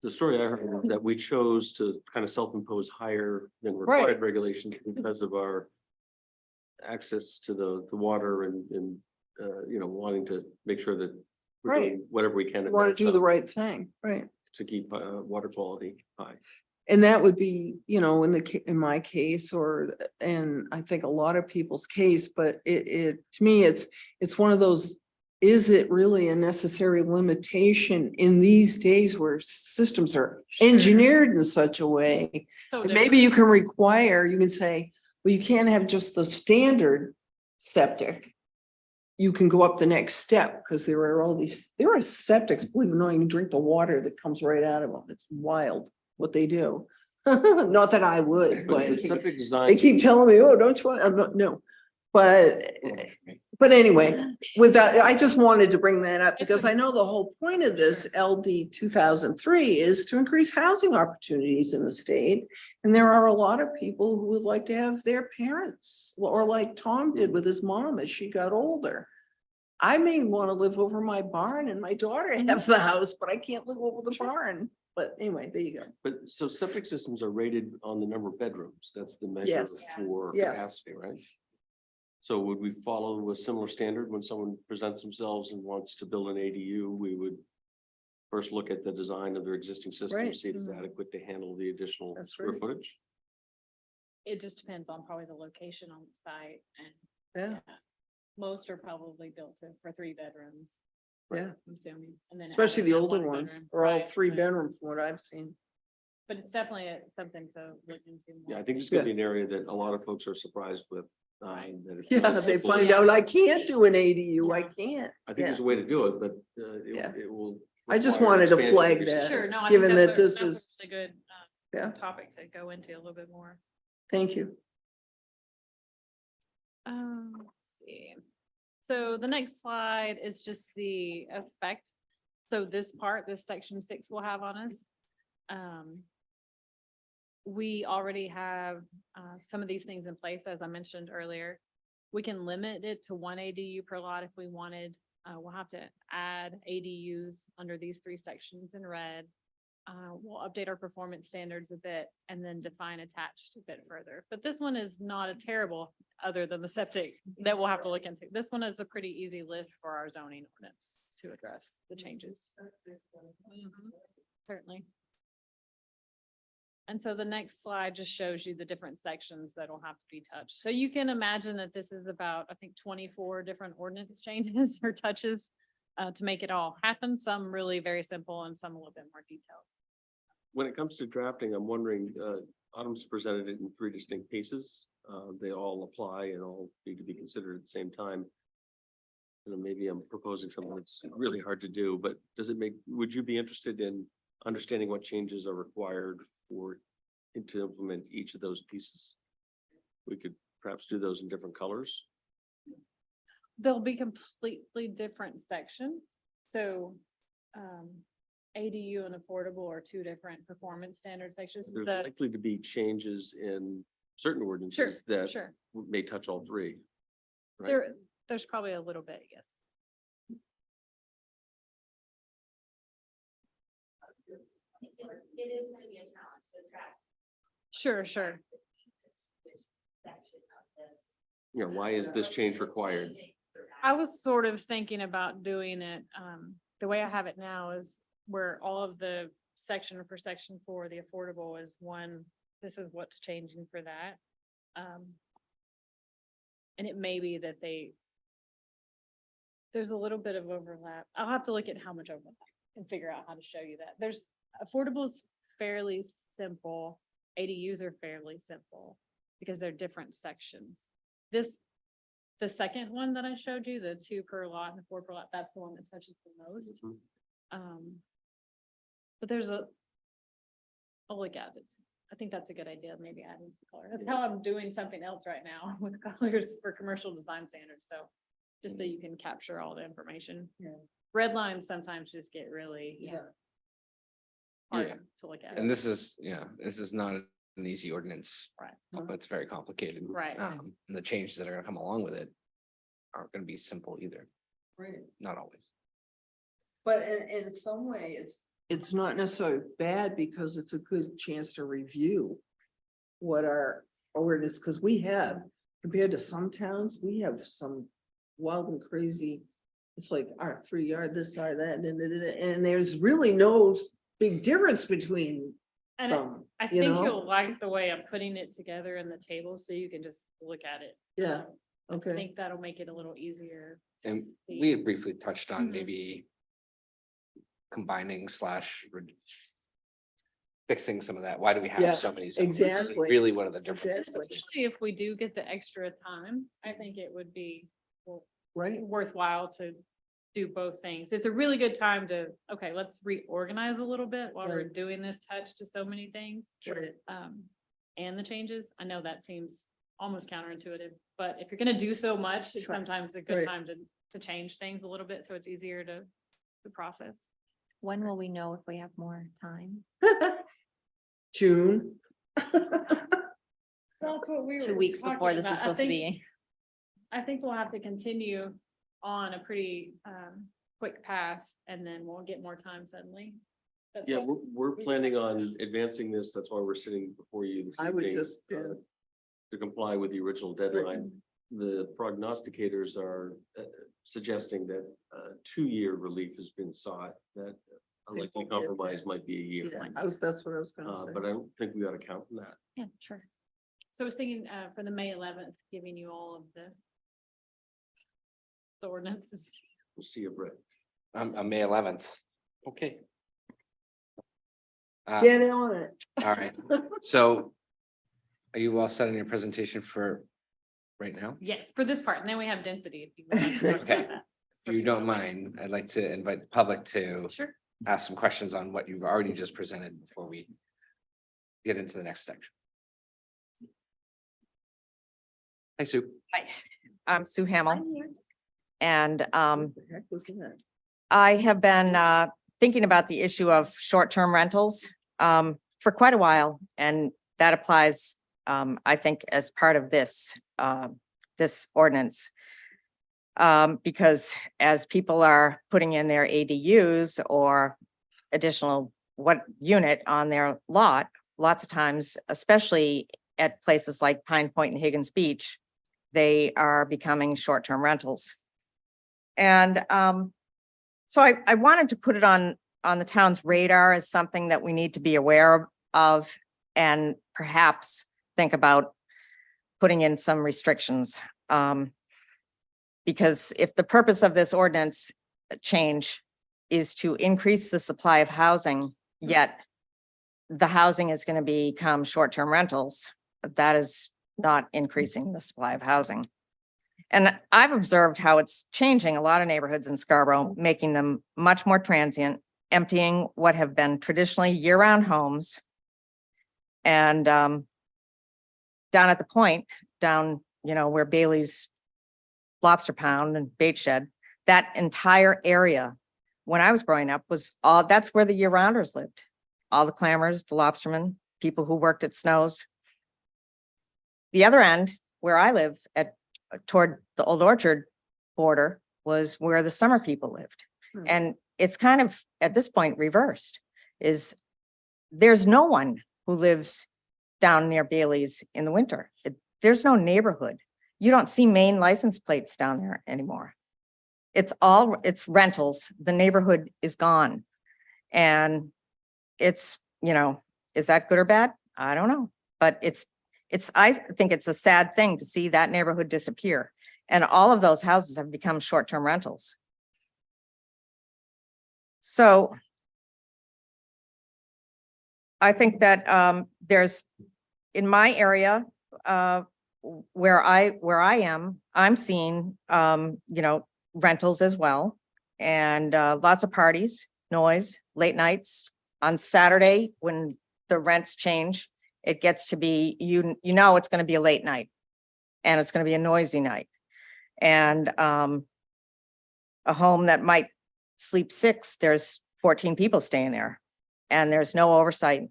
Speaker 4: The story I heard was that we chose to kind of self-impose higher than required
Speaker 3: Right.
Speaker 4: regulations because of our access to the water and wanting to make sure that we're
Speaker 3: Right.
Speaker 4: doing whatever we can
Speaker 3: You want
Speaker 4: advance
Speaker 3: to do the
Speaker 4: up
Speaker 3: right thing, right?
Speaker 4: to keep water quality high.
Speaker 3: And that would be, in my case, and I think a lot of people's case, but to me, it's one of those, is it really a necessary limitation in these days where systems are engineered in such a way?
Speaker 2: So
Speaker 3: And maybe you can you can say, well, you can't have just the standard septic. You can go up the next step because there are septics, believe it or not, you can drink the water that comes right out of them. It's wild what they do. Not that I would,
Speaker 4: But
Speaker 3: but
Speaker 4: the septic
Speaker 3: they
Speaker 4: design,
Speaker 3: keep telling me, oh, don't you want, I'm not, no. But anyway, with that, I just wanted to bring that up because I know the whole point of this LD 2003 is to increase housing opportunities in the state. And there are a lot of people who would like to have their parents, or like Tom did with his mom as she got older. I may want to live over my barn and my daughter have the house, but I can't live over the barn. But anyway, there you go.
Speaker 4: but so septic systems are rated on the number of bedrooms. That's the measure
Speaker 3: Yes.
Speaker 4: for
Speaker 3: Yes.
Speaker 4: capacity, right? So would we follow a similar standard when someone presents themselves and wants to build an ADU? We would first look at the design of their existing system,
Speaker 3: Right.
Speaker 4: see if it's adequate to handle the additional
Speaker 3: That's
Speaker 4: square
Speaker 3: right.
Speaker 4: footage.
Speaker 2: It just depends on probably the location on the site, and
Speaker 3: Yeah,
Speaker 2: most are probably built for 3 bedrooms.
Speaker 3: yeah.
Speaker 2: I'm assuming. And then
Speaker 3: Especially
Speaker 2: adding
Speaker 3: the
Speaker 2: that
Speaker 3: older
Speaker 2: 1
Speaker 3: ones
Speaker 2: bedroom.
Speaker 3: are all
Speaker 2: Right,
Speaker 3: 3
Speaker 2: right.
Speaker 3: bedroom from what I've seen.
Speaker 2: But it's definitely something to look into.
Speaker 4: Yeah,
Speaker 2: more.
Speaker 4: I think it's gonna be an area that a lot of folks are surprised with.
Speaker 2: Right.
Speaker 4: That it's
Speaker 3: Yeah,
Speaker 4: not
Speaker 3: they
Speaker 4: simple.
Speaker 3: find
Speaker 2: Yeah.
Speaker 3: out I can't do an ADU, I
Speaker 2: Yeah.
Speaker 3: can't.
Speaker 4: I think
Speaker 3: Yeah.
Speaker 4: there's a way to do it, but
Speaker 3: Yeah.
Speaker 4: it will.
Speaker 3: I just
Speaker 4: require
Speaker 3: wanted to
Speaker 4: expansion of
Speaker 3: flag
Speaker 4: your
Speaker 3: that.
Speaker 4: system.
Speaker 2: Sure, no, I think
Speaker 3: Given that
Speaker 2: that's
Speaker 3: this
Speaker 2: a
Speaker 3: is-
Speaker 2: really good
Speaker 3: Yeah.
Speaker 2: topic to go into a little bit more.
Speaker 3: Thank you.
Speaker 2: Let's see. So the next slide is just the effect. So this part, this section 6 will have on us. We already have some of these things in place, as I mentioned earlier. We can limit it to 1 ADU per lot if we wanted. We'll have to add ADUs under these 3 sections in red. We'll update our performance standards a bit and then define attached a bit further. But this one is not a terrible, other than the septic that we'll have to look into. This one is a pretty easy lift for our zoning ordinance to address the changes. Mhm, certainly. And so the next slide just shows you the different sections that'll have to be touched. So you can imagine that this is about, I think, 24 different ordinance changes or touches to make it all happen. Some really very simple and some a little bit more detailed.
Speaker 4: When it comes to drafting, I'm wondering, Autumn's presented it in 3 distinct cases. They all apply and all need to be considered at the same time. And maybe I'm proposing something that's really hard to do, but would you be interested in understanding what changes are required to implement each of those pieces? We could perhaps do those in different colors.
Speaker 2: They'll be completely different sections. So ADU and affordable are 2 different performance standard sections.
Speaker 4: There's
Speaker 2: The-
Speaker 4: likely to be changes in certain
Speaker 2: Sure,
Speaker 4: ordinances that
Speaker 2: sure.
Speaker 4: may touch all 3. Right?
Speaker 2: There's probably a little bit, yes.
Speaker 5: It is gonna be a challenge to track.
Speaker 2: Sure, sure.
Speaker 5: Section of this.
Speaker 4: Yeah, why is this change required?
Speaker 2: I was sort of thinking about doing it, the way I have it now is where all of the section for section 4, the affordable is one, this is what's changing for that. And it may be that there's a little bit of overlap. I'll have to look at how much overlap and figure out how to show you that. There's affordable is fairly simple. ADUs are fairly simple because they're different sections. The second one that I showed you, the 2 per lot and the 4 per lot, that's the one that touches the most.
Speaker 4: Mhm.
Speaker 2: But I'll look at it. I think that's a good idea, maybe adding some color. That's how I'm doing something else right now with colors for commercial design standards, so just that you can capture all the information.
Speaker 3: Yeah.
Speaker 2: Red lines sometimes just get really
Speaker 3: Yeah.
Speaker 2: hard
Speaker 1: Yeah.
Speaker 2: to look at.
Speaker 1: And this is not an easy ordinance.
Speaker 2: Right.
Speaker 1: It's very complicated.
Speaker 2: Right.
Speaker 1: And the changes that are gonna come along with it aren't gonna be simple either,
Speaker 3: Right.
Speaker 1: not always.
Speaker 3: But in some way, it's not necessarily bad because it's a good chance to review what our ordinance, because we have, compared to some towns, we have some wild and crazy. It's like our 3 yard, this yard, that, and there's really no big difference between
Speaker 2: And
Speaker 3: them.
Speaker 2: I
Speaker 3: you
Speaker 2: think
Speaker 3: know?
Speaker 2: you'll like the way I'm putting it together in the table, so you can just look at it.
Speaker 3: Yeah,
Speaker 2: I
Speaker 3: okay.
Speaker 2: think that'll make it a little easier. to
Speaker 1: And
Speaker 2: see.
Speaker 1: we had briefly touched on
Speaker 2: Mhm.
Speaker 1: maybe combining fixing some of that. Why do we
Speaker 3: Yeah,
Speaker 1: have so many zones? Like,
Speaker 3: exactly.
Speaker 1: really, what are the differences?
Speaker 3: Exactly.
Speaker 1: between-
Speaker 2: Especially if we do get the extra time, I think it would be
Speaker 3: Right,
Speaker 2: worthwhile to do both things. It's a really good time to, okay, let's reorganize a little bit while we're
Speaker 3: Right.
Speaker 2: doing this touch to so many things.
Speaker 3: right.
Speaker 2: And the changes. I know that seems almost counterintuitive, but if you're gonna do so much, it's
Speaker 3: Sure.
Speaker 2: sometimes a good
Speaker 3: Right.
Speaker 2: time to change things a little bit, so it's easier to process.
Speaker 5: When will we know if we have more time?
Speaker 3: June.
Speaker 2: That's what we were
Speaker 5: 2 weeks before
Speaker 2: talking
Speaker 5: this is
Speaker 2: about.
Speaker 5: supposed to be.
Speaker 2: I think we'll have to continue on a pretty quick path and then we'll get more time suddenly. That's
Speaker 4: Yeah,
Speaker 2: what-
Speaker 4: we're planning on advancing this. That's why we're sitting before you this
Speaker 3: I would
Speaker 4: evening,
Speaker 3: just,
Speaker 4: to comply with the original deadline. The prognosticators are suggesting that 2-year relief has been sought, that a likely
Speaker 3: People get
Speaker 4: compromise
Speaker 3: that.
Speaker 4: might be a year.
Speaker 3: Yeah, that's what I was gonna say.
Speaker 4: But I don't think we ought to count on that.
Speaker 5: Yeah, sure.
Speaker 2: So I was thinking for the May 11th, giving you all of the ordinances.
Speaker 4: We'll see you, Brett.
Speaker 1: On May 11th. Okay.
Speaker 3: Get on it.
Speaker 1: All right, so are you all set on your presentation for right now?
Speaker 2: Yes, for this part, and then we have density. If you would like to talk about
Speaker 1: Okay.
Speaker 2: that.
Speaker 1: If you don't mind, I'd like to invite the public to
Speaker 2: Sure.
Speaker 1: ask some questions on what you've already just presented before we get into the next section. Hi, Sue.
Speaker 6: Hi, I'm Sue Hamel, and
Speaker 3: What the heck was that?
Speaker 6: I have been thinking about the issue of short-term rentals for quite a while, and that applies, I think, as part of this this ordinance. Because as people are putting in their ADUs or additional unit on their lot, lots of times, especially at places like Pine Point and Higgins Beach, they are becoming short-term rentals. And so I wanted to put it on the town's radar as something that we need to be aware of and perhaps think about putting in some restrictions. Because if the purpose of this ordinance change is to increase the supply of housing, yet the housing is going to become short-term rentals, that is not increasing the supply of housing. And I've observed how it's changing a lot of neighborhoods in Scarborough, making them much more transient, emptying what have been traditionally year-round homes. And down at the point, where Bailey's Lobster Pound and Bait Shed, that entire area, when I was growing up, that's where the year-rounders lived. All the clammers, the lobstermen, people who worked at Snow's. The other end, where I live toward the Old Orchard border, was where the summer people lived.
Speaker 3: Hmm.
Speaker 6: And it's kind of, at this point, reversed. There's no one who lives down near Bailey's in the winter. There's no neighborhood. You don't see main license plates down there anymore. It's rentals. The neighborhood is gone. And is that good or bad? I don't know. But I think it's a sad thing to see that neighborhood disappear. And all of those houses have become short-term rentals. So I think that there's, in my area, where I am, I'm seeing, rentals as well. And lots of parties, noise, late nights. On Saturday, when the rents change, it gets to be, it's going to be a late night and it's going to be a noisy night. And a home that might sleep 6, there's 14 people staying there and there's no oversight.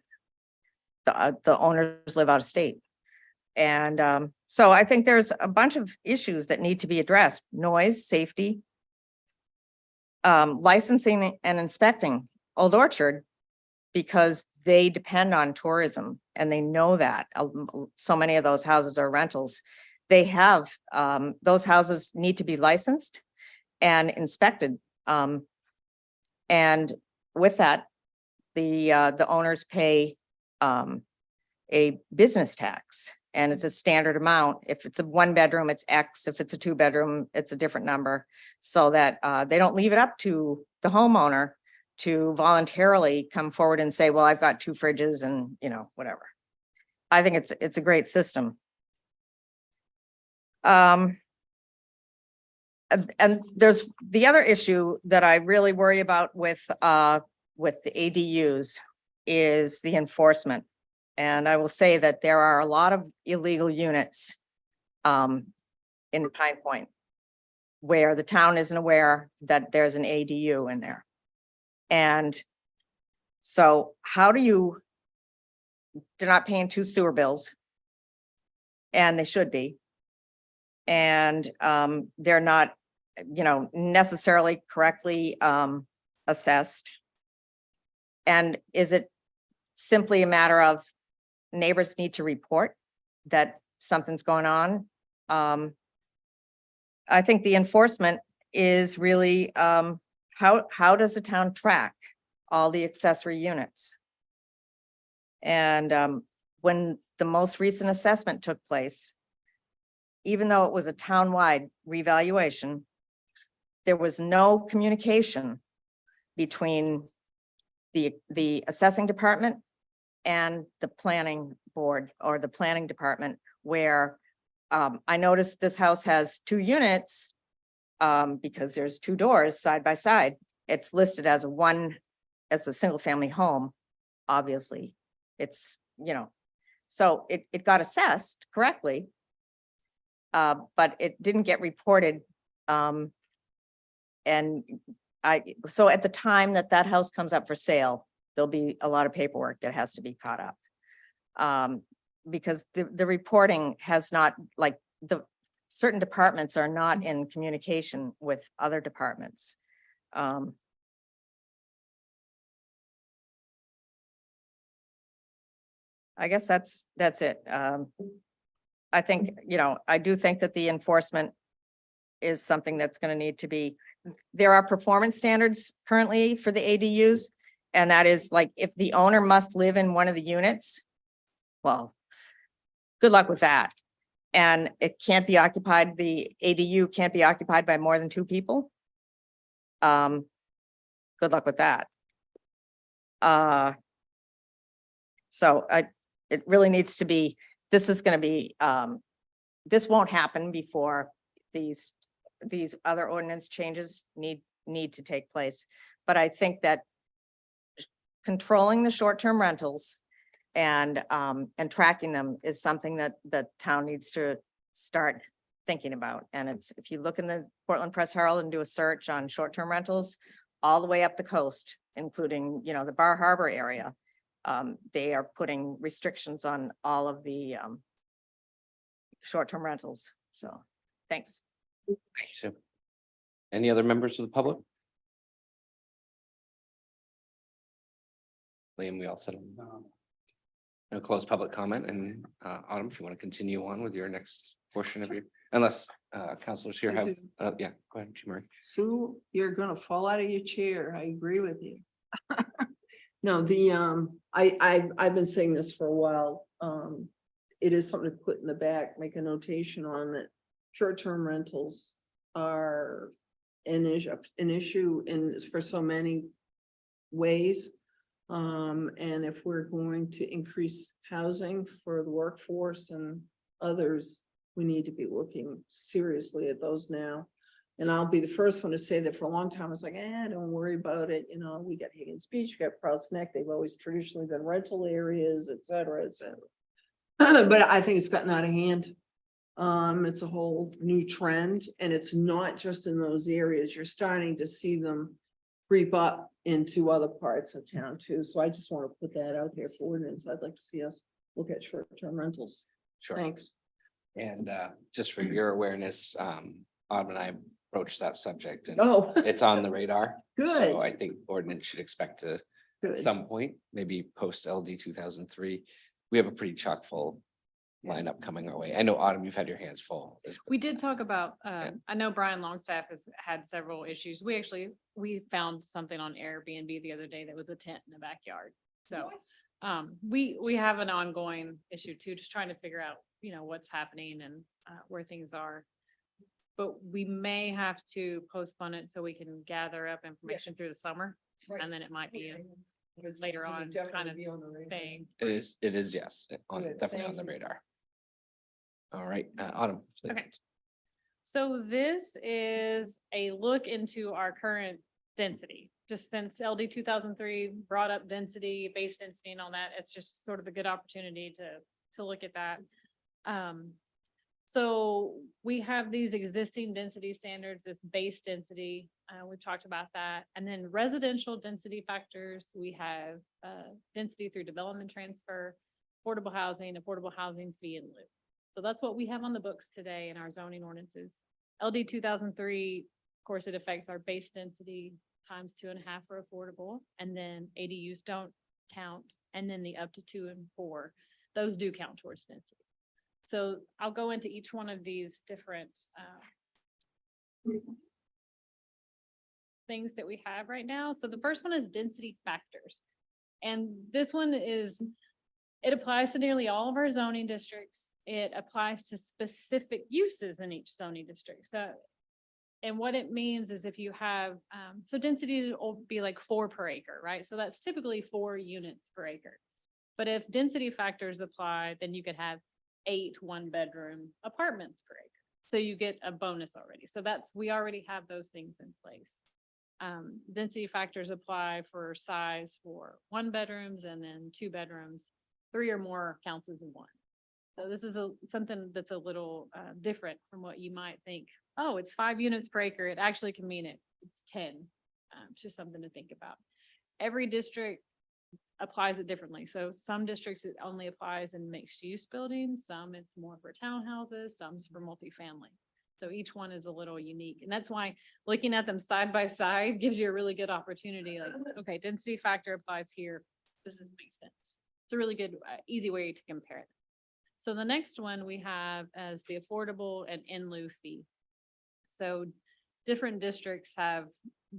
Speaker 6: The owners live out of state. And so I think there's a bunch of issues that need to be addressed: noise, safety, licensing and inspecting Old Orchard, because they depend on tourism and they know that so many of those houses are rentals. They have, those houses need to be licensed and inspected. And with that, the owners pay a business tax, and it's a standard amount. If it's a 1-bedroom, it's X. If it's a 2-bedroom, it's a different number, so that they don't leave it up to the homeowner to voluntarily come forward and say, well, I've got 2 fridges and, whatever. I think it's a great system. And there's the other issue that I really worry about with the ADUs is the enforcement. And I will say that there are a lot of illegal units in Pine Point where the town isn't aware that there's an ADU in there. And so they're not paying 2 sewer bills, and they should be. And they're not, necessarily correctly assessed. And is it simply a matter of neighbors need to report that something's going on? I think the enforcement is really, how does the town track all the accessory units? And when the most recent assessment took place, even though it was a town-wide revaluation, there was no communication between the assessing department and the planning board or the planning department, where I noticed this house has 2 units because there's 2 doors side by side. It's listed as a single family home. Obviously, it's, so it got assessed correctly. But it didn't get reported. And so at the time that house comes up for sale, there'll be a lot of paperwork that has to be caught up. Because the reporting has not, like, certain departments are not in communication with other departments. I guess that's it. I think, I do think that the enforcement is something that's going to need to be, there are performance standards currently for the ADUs. And that is like, if the owner must live in one of the units, well, good luck with that. And it can't be occupied, the ADU can't be occupied by more than 2 people. Good luck with that. So it really needs to be, this is going to be, this won't happen before these other ordinance changes need to take place. But I think that controlling the short-term rentals and tracking them is something that the town needs to start thinking about. And it's, if you look in the Portland Press Herald and do a search on short-term rentals, all the way up the coast, including, the Bar Harbor area, they are putting restrictions on all of the short-term rentals. So, thanks.
Speaker 1: Thank you, Sue. Any other members of the public? Liam, we all said, no close public comment, and Autumn, if you want to continue on with your next portion of your, unless counselors here have, yeah, go ahead, Jean Marie.
Speaker 3: Sue, you're gonna fall out of your chair. I agree with you. No, I've been saying this for a while. It is something to put in the back, make a notation on that. Short-term rentals are an issue for so many ways. And if we're going to increase housing for the workforce and others, we need to be looking seriously at those now. And I'll be the first one to say that for a long time, I was like, don't worry about it. We got Higgins Beach, we got Prouts Neck. They've always traditionally been rental areas, et cetera, et cetera. But I think it's gotten out of hand. It's a whole new trend, and it's not just in those areas. You're starting to see them creep up into other parts of town too. So I just want to put that out there for ordinance. I'd like to see us look at short-term rentals.
Speaker 1: Sure.
Speaker 3: Thanks.
Speaker 1: And just for your awareness, Autumn and I broached that subject, and
Speaker 3: Oh,
Speaker 1: it's on the radar.
Speaker 3: good.
Speaker 1: So I think ordinance should expect to, at
Speaker 3: Good.
Speaker 1: some point, maybe post LD 2003, we have a pretty chock full lineup coming our way. I know, Autumn, you've had your hands full.
Speaker 2: We did talk about, I know Brian Longstaff has had several issues. We found something on Airbnb the other day that was a tent in the backyard. So we have an ongoing issue too, just trying to figure out, what's happening and where things are. But we may have to postpone it so we can gather up information through the summer, and then it might be later on kind of thing.
Speaker 1: It is, yes, definitely on the radar. All right, Autumn.
Speaker 2: Okay. So this is a look into our current density. Just since LD 2003 brought up density, base density and all that, it's just sort of a good opportunity to look at that. So we have these existing density standards, this base density, we've talked about that. And then residential density factors, we have density through development transfer, affordable housing fee and lieu. So that's what we have on the books today in our zoning ordinances. LD 2003, of course, it affects our base density times 2.5 for affordable, and then ADUs don't count, and then the up to 2 and 4, those do count towards density. So I'll go into each one of these different things that we have right now. So the first one is density factors. And this one it applies to nearly all of our zoning districts. It applies to specific uses in each zoning district. So And what it means is if you have, so density will be like 4 per acre, right? So that's typically 4 units per acre. But if density factors apply, then you could have 8 one-bedroom apartments per acre. So you get a bonus already. So we already have those things in place. Density factors apply for size for 1 bedrooms and then 2 bedrooms. 3 or more counts as 1. So this is something that's a little different from what you might think. Oh, it's 5 units per acre. It actually can mean it's 10. It's just something to think about. Every district applies it differently. So some districts it only applies in mixed use buildings, some it's more for townhouses, some's for multifamily. So each one is a little unique. And that's why looking at them side by side gives you a really good opportunity. Like, okay, density factor applies here. Does this make sense? It's a really good, easy way to compare it. So the next one we have as the affordable and in lieu fee. So different districts have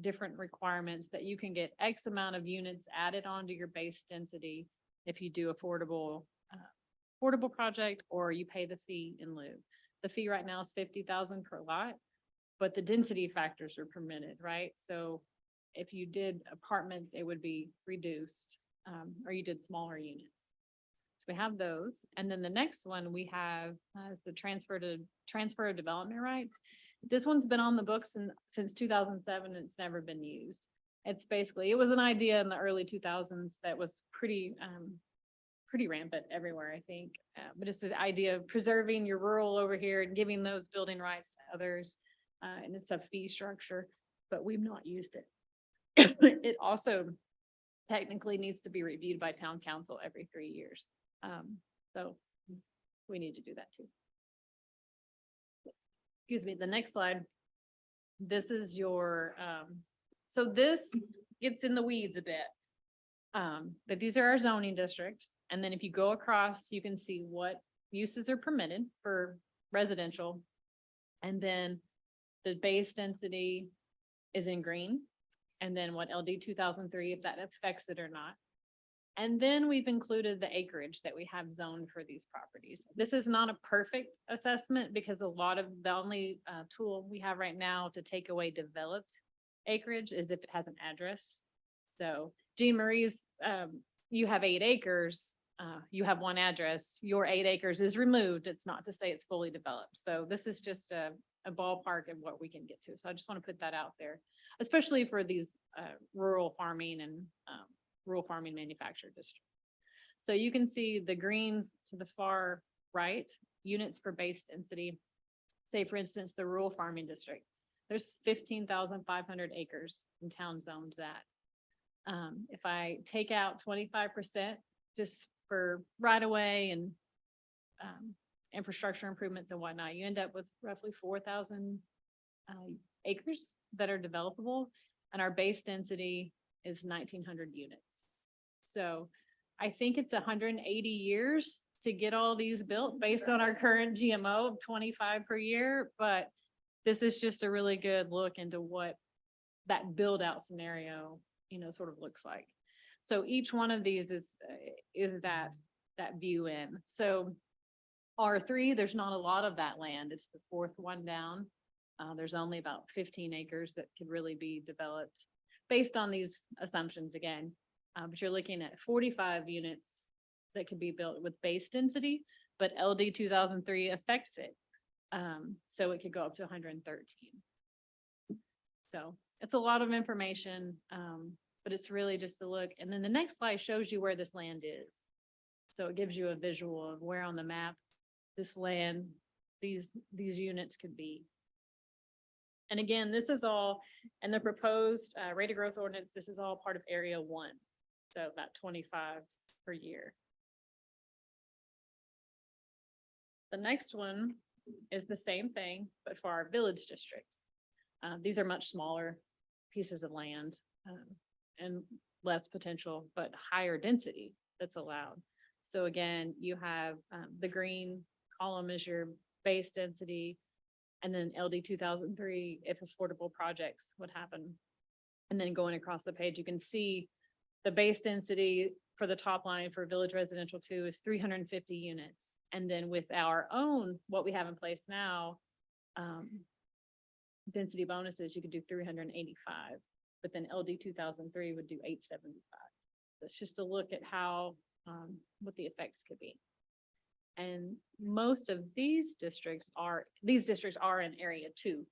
Speaker 2: different requirements that you can get X amount of units added onto your base density if you do affordable project, or you pay the fee in lieu. The fee right now is 50,000 per lot, but the density factors are permitted, right? So if you did apartments, it would be reduced, or you did smaller units. So we have those. And then the next one we have is the transfer of development rights. This one's been on the books since 2007. It's never been used. It's basically, it was an idea in the early 2000s that was pretty rampant everywhere, I think. But it's the idea of preserving your rural over here and giving those building rights to others. And it's a fee structure, but we've not used it. It also technically needs to be reviewed by town council every 3 years. So we need to do that too. Excuse me, the next slide. This is your, so this gets in the weeds a bit. But these are our zoning districts. And then if you go across, you can see what uses are permitted for residential. And then the base density is in green. And then what LD 2003, if that affects it or not. And then we've included the acreage that we have zoned for these properties. This is not a perfect assessment because a lot of the only tool we have right now to take away developed acreage is if it has an address. So Jean Marie's, you have 8 acres, you have 1 address, your 8 acres is removed. It's not to say it's fully developed. So this is just a ballpark of what we can get to. So I just want to put that out there, especially for these rural farming and rural farming manufactured district. So you can see the green to the far right, units per base density. Say for instance, the rural farming district, there's 15,500 acres in town zoned that. If I take out 25% just for right of way and infrastructure improvements and whatnot, you end up with roughly 4,000 acres that are developable, and our base density is 1,900 units. So I think it's 180 years to get all these built based on our current GMO of 25 per year. But this is just a really good look into what that build out scenario, sort of looks like. So each one of these is that view in. So R3, there's not a lot of that land. It's the 4th one down. There's only about 15 acres that could really be developed based on these assumptions again. But you're looking at 45 units that could be built with base density, but LD 2003 affects it. So it could go up to 113. So it's a lot of information, but it's really just a look. And then the next slide shows you where this land is. So it gives you a visual of where on the map this land, these units could be. And again, this is all, and the proposed rate of growth ordinance, this is all part of area 1. So about 25 per year. The next one is the same thing, but for our village districts. These are much smaller pieces of land and less potential, but higher density that's allowed. So again, you have the green column is your base density, and then LD 2003 if affordable projects would happen. And then going across the page, you can see the base density for the top line for Village Residential 2 is 350 units. And then with our own, what we have in place now, density bonuses, you could do 385, but then LD 2003 would do 875. That's just to look at how, what the effects could be. And most of these districts are in area 2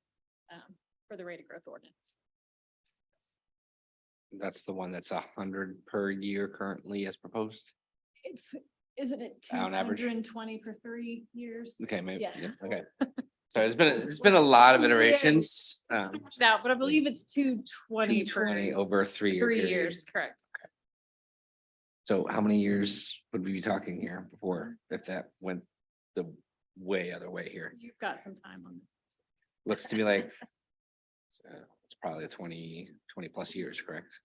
Speaker 2: for the rate of growth ordinance.
Speaker 1: That's the one that's 100 per year currently as proposed.
Speaker 2: Isn't it
Speaker 1: On average.
Speaker 2: 220 for 3 years?
Speaker 1: Okay, maybe,
Speaker 2: Yeah.
Speaker 1: yeah, okay. So it's been a lot of iterations.
Speaker 2: Now, but I believe it's 220
Speaker 1: 220
Speaker 2: per
Speaker 1: over a 3-year
Speaker 2: 3
Speaker 1: period.
Speaker 2: years, correct?
Speaker 1: So how many years would we be talking here before, if that went the way other way here?
Speaker 2: You've got some time on this.
Speaker 1: Looks to me like it's probably a 20 plus years, correct?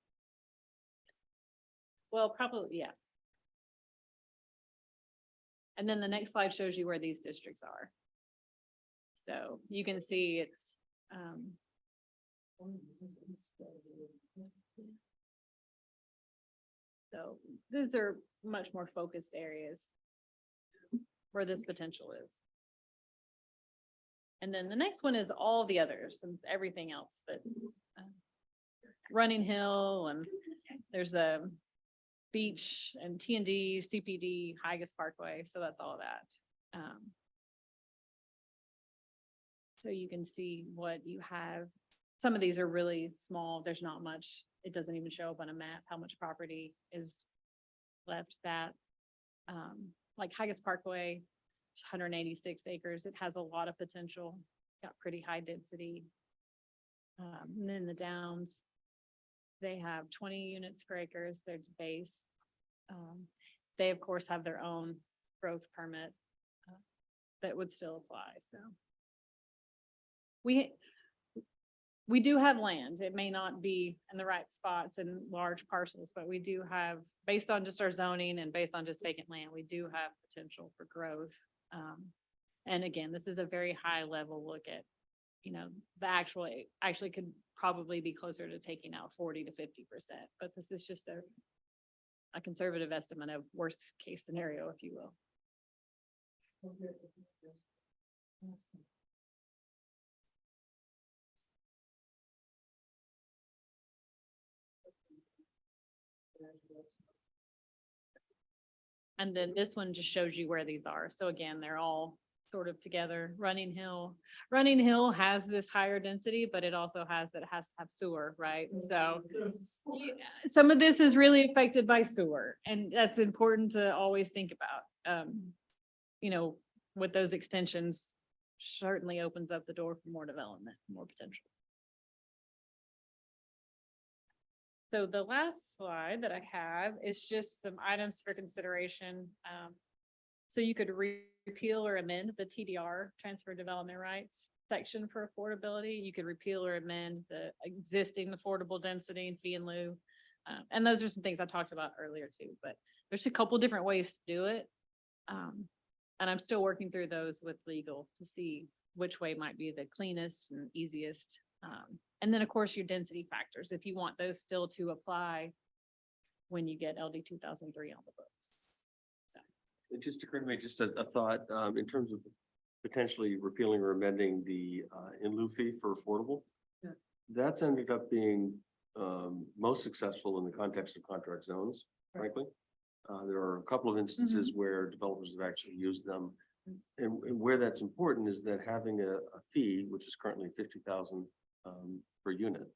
Speaker 2: Well, probably, yeah. And then the next slide shows you where these districts are. So you can see it's, so these are much more focused areas where this potential is. And then the next one is all the others and everything else that Running Hill, and there's a beach and T&D, CPD, Higas Parkway. So that's all of that. So you can see what you have. Some of these are really small. There's not much. It doesn't even show up on a map how much property is left that. Like Higas Parkway, 186 acres. It has a lot of potential. Got pretty high density. And then the Downs, they have 20 units per acres, their base. They of course have their own growth permit that would still apply, so. We do have land. It may not be in the right spots and large parcels, but we do have, based on just our zoning and based on just vacant land, we do have potential for growth. And again, this is a very high level look at, the actually could probably be closer to taking out 40 to 50%, but this is just a conservative estimate of worst case scenario, if you will. And then this one just shows you where these are. So again, they're all sort of together. Running Hill has this higher density, but it also has that it has to have sewer, right? So some of this is really affected by sewer, and that's important to always think about. With those extensions, certainly opens up the door for more development, more potential. So the last slide that I have is just some items for consideration. So you could repeal or amend the TDR, transfer development rights section for affordability. You could repeal or amend the existing affordable density and fee in lieu. And those are some things I talked about earlier too, but there's a couple different ways to do it. And I'm still working through those with legal to see which way might be the cleanest and easiest. And then of course your density factors, if you want those still to apply when you get LD 2003 on the books. So.
Speaker 4: It just occurred to me, just a thought, in terms of potentially repealing or amending the in lieu fee for affordable.
Speaker 3: Yeah.
Speaker 4: That's ended up being most successful in the context of contract zones, frankly. There are a couple of instances where developers have actually used them. And where that's important is that having a fee, which is currently 50,000 per unit,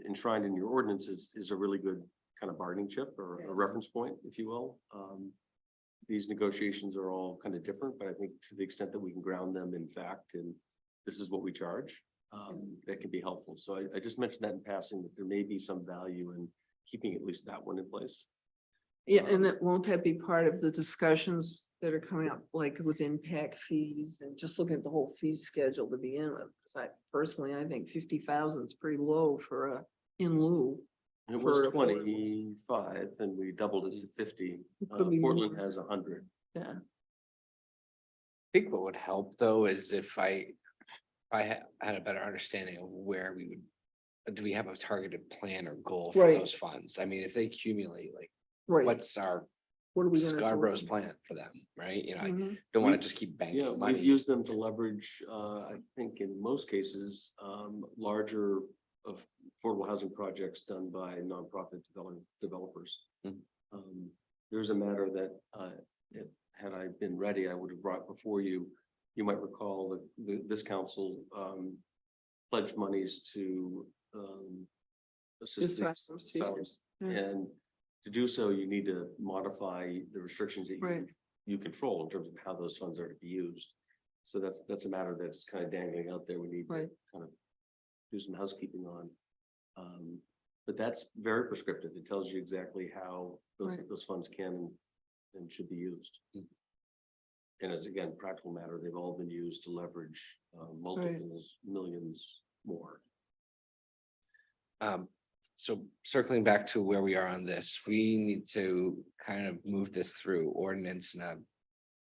Speaker 4: enshrined in your ordinance is a really good kind of bargaining chip or a reference point, if you will. These negotiations are all kind of different, but I think to the extent that we can ground them in fact, and this is what we charge, that can be helpful. So I just mentioned that in passing, that there may be some value in keeping at least that one in place.
Speaker 3: Yeah, and that won't that be part of the discussions that are coming up, like with impact fees and just looking at the whole fee schedule to begin with? Because I think 50,000 is pretty low for a in lieu.
Speaker 4: It was
Speaker 3: For affordable.
Speaker 4: 25 and we doubled it to 50.
Speaker 3: Could be
Speaker 4: Portland
Speaker 3: more.
Speaker 4: has 100.
Speaker 3: Yeah,
Speaker 1: I think what would help though is if I had a better understanding of where we would, do we have a targeted plan or goal for
Speaker 3: Right.
Speaker 1: those funds? I mean, if they accumulate, like,
Speaker 3: right.
Speaker 1: what's our
Speaker 3: what are we gonna do?
Speaker 1: Scarborough's plan for them, right? You know, I
Speaker 3: Mhm.
Speaker 1: don't want to
Speaker 4: We-
Speaker 1: just keep
Speaker 4: Yeah,
Speaker 1: banking
Speaker 4: we've
Speaker 1: money.
Speaker 4: used them to leverage, I think in most cases, larger of affordable housing projects done by nonprofit developers.
Speaker 1: Mhm.
Speaker 4: There's a matter that, had I been ready, I would have brought before you. You might recall that this council, pledged monies to, assist the
Speaker 3: Asylum seekers. Yeah.
Speaker 4: and to do so, you need to modify the restrictions that
Speaker 3: Right.
Speaker 4: you control in terms of how those funds are to be used. So that's a matter that's kind of dangling out there. We need to
Speaker 3: Right.
Speaker 4: kind of do some housekeeping on. But that's very prescriptive. It tells you exactly how
Speaker 3: Right.
Speaker 4: those funds can and should be used.
Speaker 1: Mm.
Speaker 4: And as again, practical matter, they've all been used to leverage multiples, millions more.
Speaker 1: So circling back to where we are on this, we need to kind of move this through ordinance in a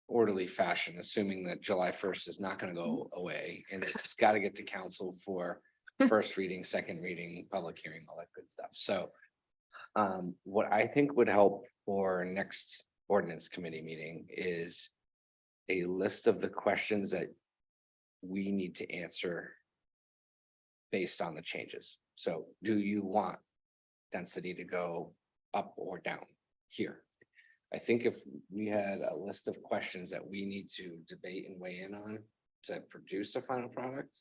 Speaker 1: orderly fashion, assuming that July 1st is not going to go away, and it's got to get to council for first reading, second reading, public hearing, all that good stuff. So what I think would help for next ordinance committee meeting is a list of the questions that we need to answer based on the changes. So do you want density to go up or down here? I think if we had a list of questions that we need to debate and weigh in on to produce a final product,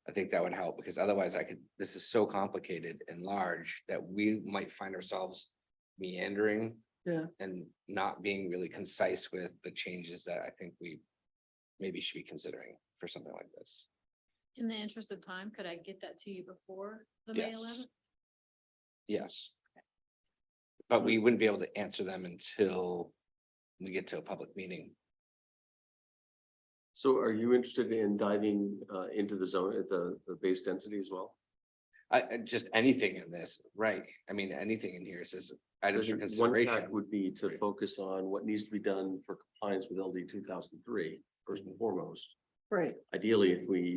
Speaker 1: I think that would help, because otherwise this is so complicated and large that we might find ourselves meandering
Speaker 3: Yeah.
Speaker 1: and not being really concise with the changes that I think we maybe should be considering for something like this.
Speaker 2: In the interest of time, could I get that to you before the May
Speaker 1: Yes.
Speaker 2: 11th?
Speaker 1: Yes. But we wouldn't be able to answer them until we get to a public meeting.
Speaker 4: So are you interested in diving into the zone at the base density as well?
Speaker 1: Just anything in this, right? I mean, anything in here says
Speaker 4: I
Speaker 1: items for
Speaker 4: think one tack
Speaker 1: consideration.
Speaker 4: would be to focus on what needs to be done for compliance with LD 2003, first and foremost.
Speaker 3: Right.
Speaker 4: Ideally,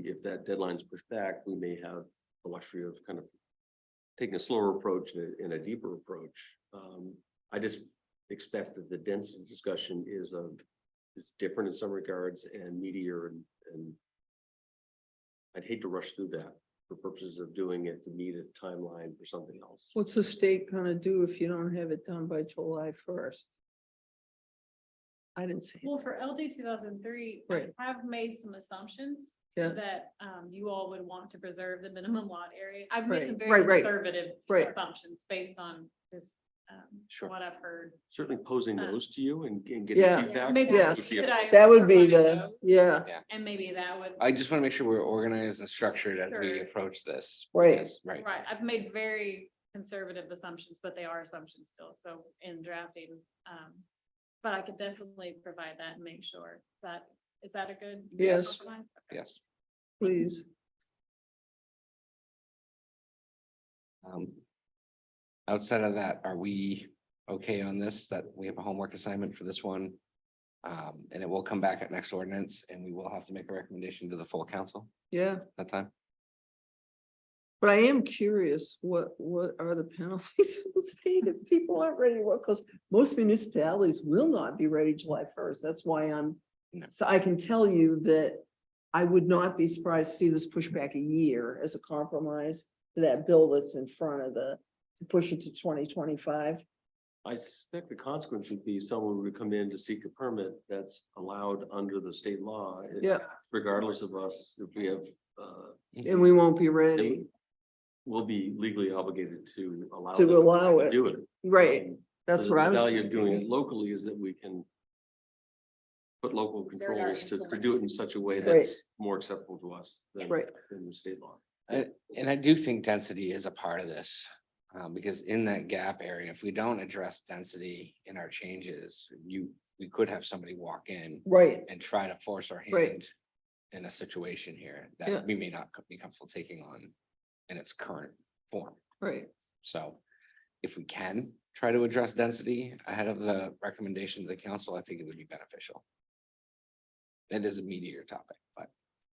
Speaker 4: if that deadline's pushed back, we may have the luxury of kind of taking a slower approach and a deeper approach. I just expect that the density discussion is different in some regards and meatier and I'd hate to rush through that for purposes of doing it to meet a timeline for something else.
Speaker 3: What's the state gonna do if you don't have it done by July 1st? I didn't see.
Speaker 2: Well, for LD 2003,
Speaker 3: Right.
Speaker 2: I have made some assumptions
Speaker 3: Yeah.
Speaker 2: that you all would want to preserve the minimum lot area. I've made some
Speaker 3: Right,
Speaker 2: very
Speaker 3: right.
Speaker 2: conservative
Speaker 3: Right.
Speaker 2: assumptions based on just
Speaker 1: Sure.
Speaker 2: what I've heard.
Speaker 4: Certainly posing those to you and getting
Speaker 3: Yeah.
Speaker 4: feedback.
Speaker 2: Maybe
Speaker 3: Yes.
Speaker 2: could I
Speaker 3: That would be
Speaker 2: provide
Speaker 3: the,
Speaker 2: those?
Speaker 3: yeah,
Speaker 2: And maybe that would.
Speaker 1: I just want to make sure we're organized and structured as we
Speaker 2: Sure.
Speaker 1: approach this.
Speaker 3: Right.
Speaker 1: because- Right.
Speaker 2: Right, I've made very conservative assumptions, but they are assumptions still, so in drafting. But I could definitely provide that and make sure that, is that a good?
Speaker 3: Yes.
Speaker 2: compromise? Okay.
Speaker 1: Yes.
Speaker 3: please.
Speaker 1: Outside of that, are we okay on this, that we have a homework assignment for this one? And it will come back at next ordinance and we will have to make a recommendation to the full council
Speaker 3: Yeah,
Speaker 1: that time.
Speaker 3: but I am curious, what are the penalties for the state if people aren't ready to work? Because most municipalities will not be ready July 1st. That's why
Speaker 1: No.
Speaker 3: so I can tell you that I would not be surprised to see this push back a year as a compromise to that bill that's in front of to push it to 2025.
Speaker 4: I suspect the consequence would be someone would come in to seek a permit that's allowed under the state law.
Speaker 3: Yeah.
Speaker 4: Regardless of us, if we have,
Speaker 3: And we won't be ready.
Speaker 4: we'll be legally obligated to allow.
Speaker 3: To
Speaker 4: them
Speaker 3: allow it.
Speaker 4: Do it.
Speaker 3: Right,
Speaker 4: Um,
Speaker 3: that's
Speaker 4: so
Speaker 3: what I
Speaker 4: the
Speaker 3: was
Speaker 4: value of doing it
Speaker 3: thinking.
Speaker 4: locally is that we can put local
Speaker 2: Exert our
Speaker 4: controls to do it in
Speaker 2: influence.
Speaker 4: such a way
Speaker 3: Right.
Speaker 4: that's more acceptable to us
Speaker 3: Right.
Speaker 4: than the state law.
Speaker 1: And I do think density is a part of this. Because in that gap area, if we don't address density in our changes, we could have somebody walk in
Speaker 3: Right,
Speaker 1: and try to force our
Speaker 3: Right.
Speaker 1: hand in a situation here
Speaker 3: Yeah.
Speaker 1: that we may not be comfortable taking on in its current form.
Speaker 3: right.
Speaker 1: So if we can try to address density ahead of the recommendation of the council, I think it would be beneficial. It is a meatier topic, but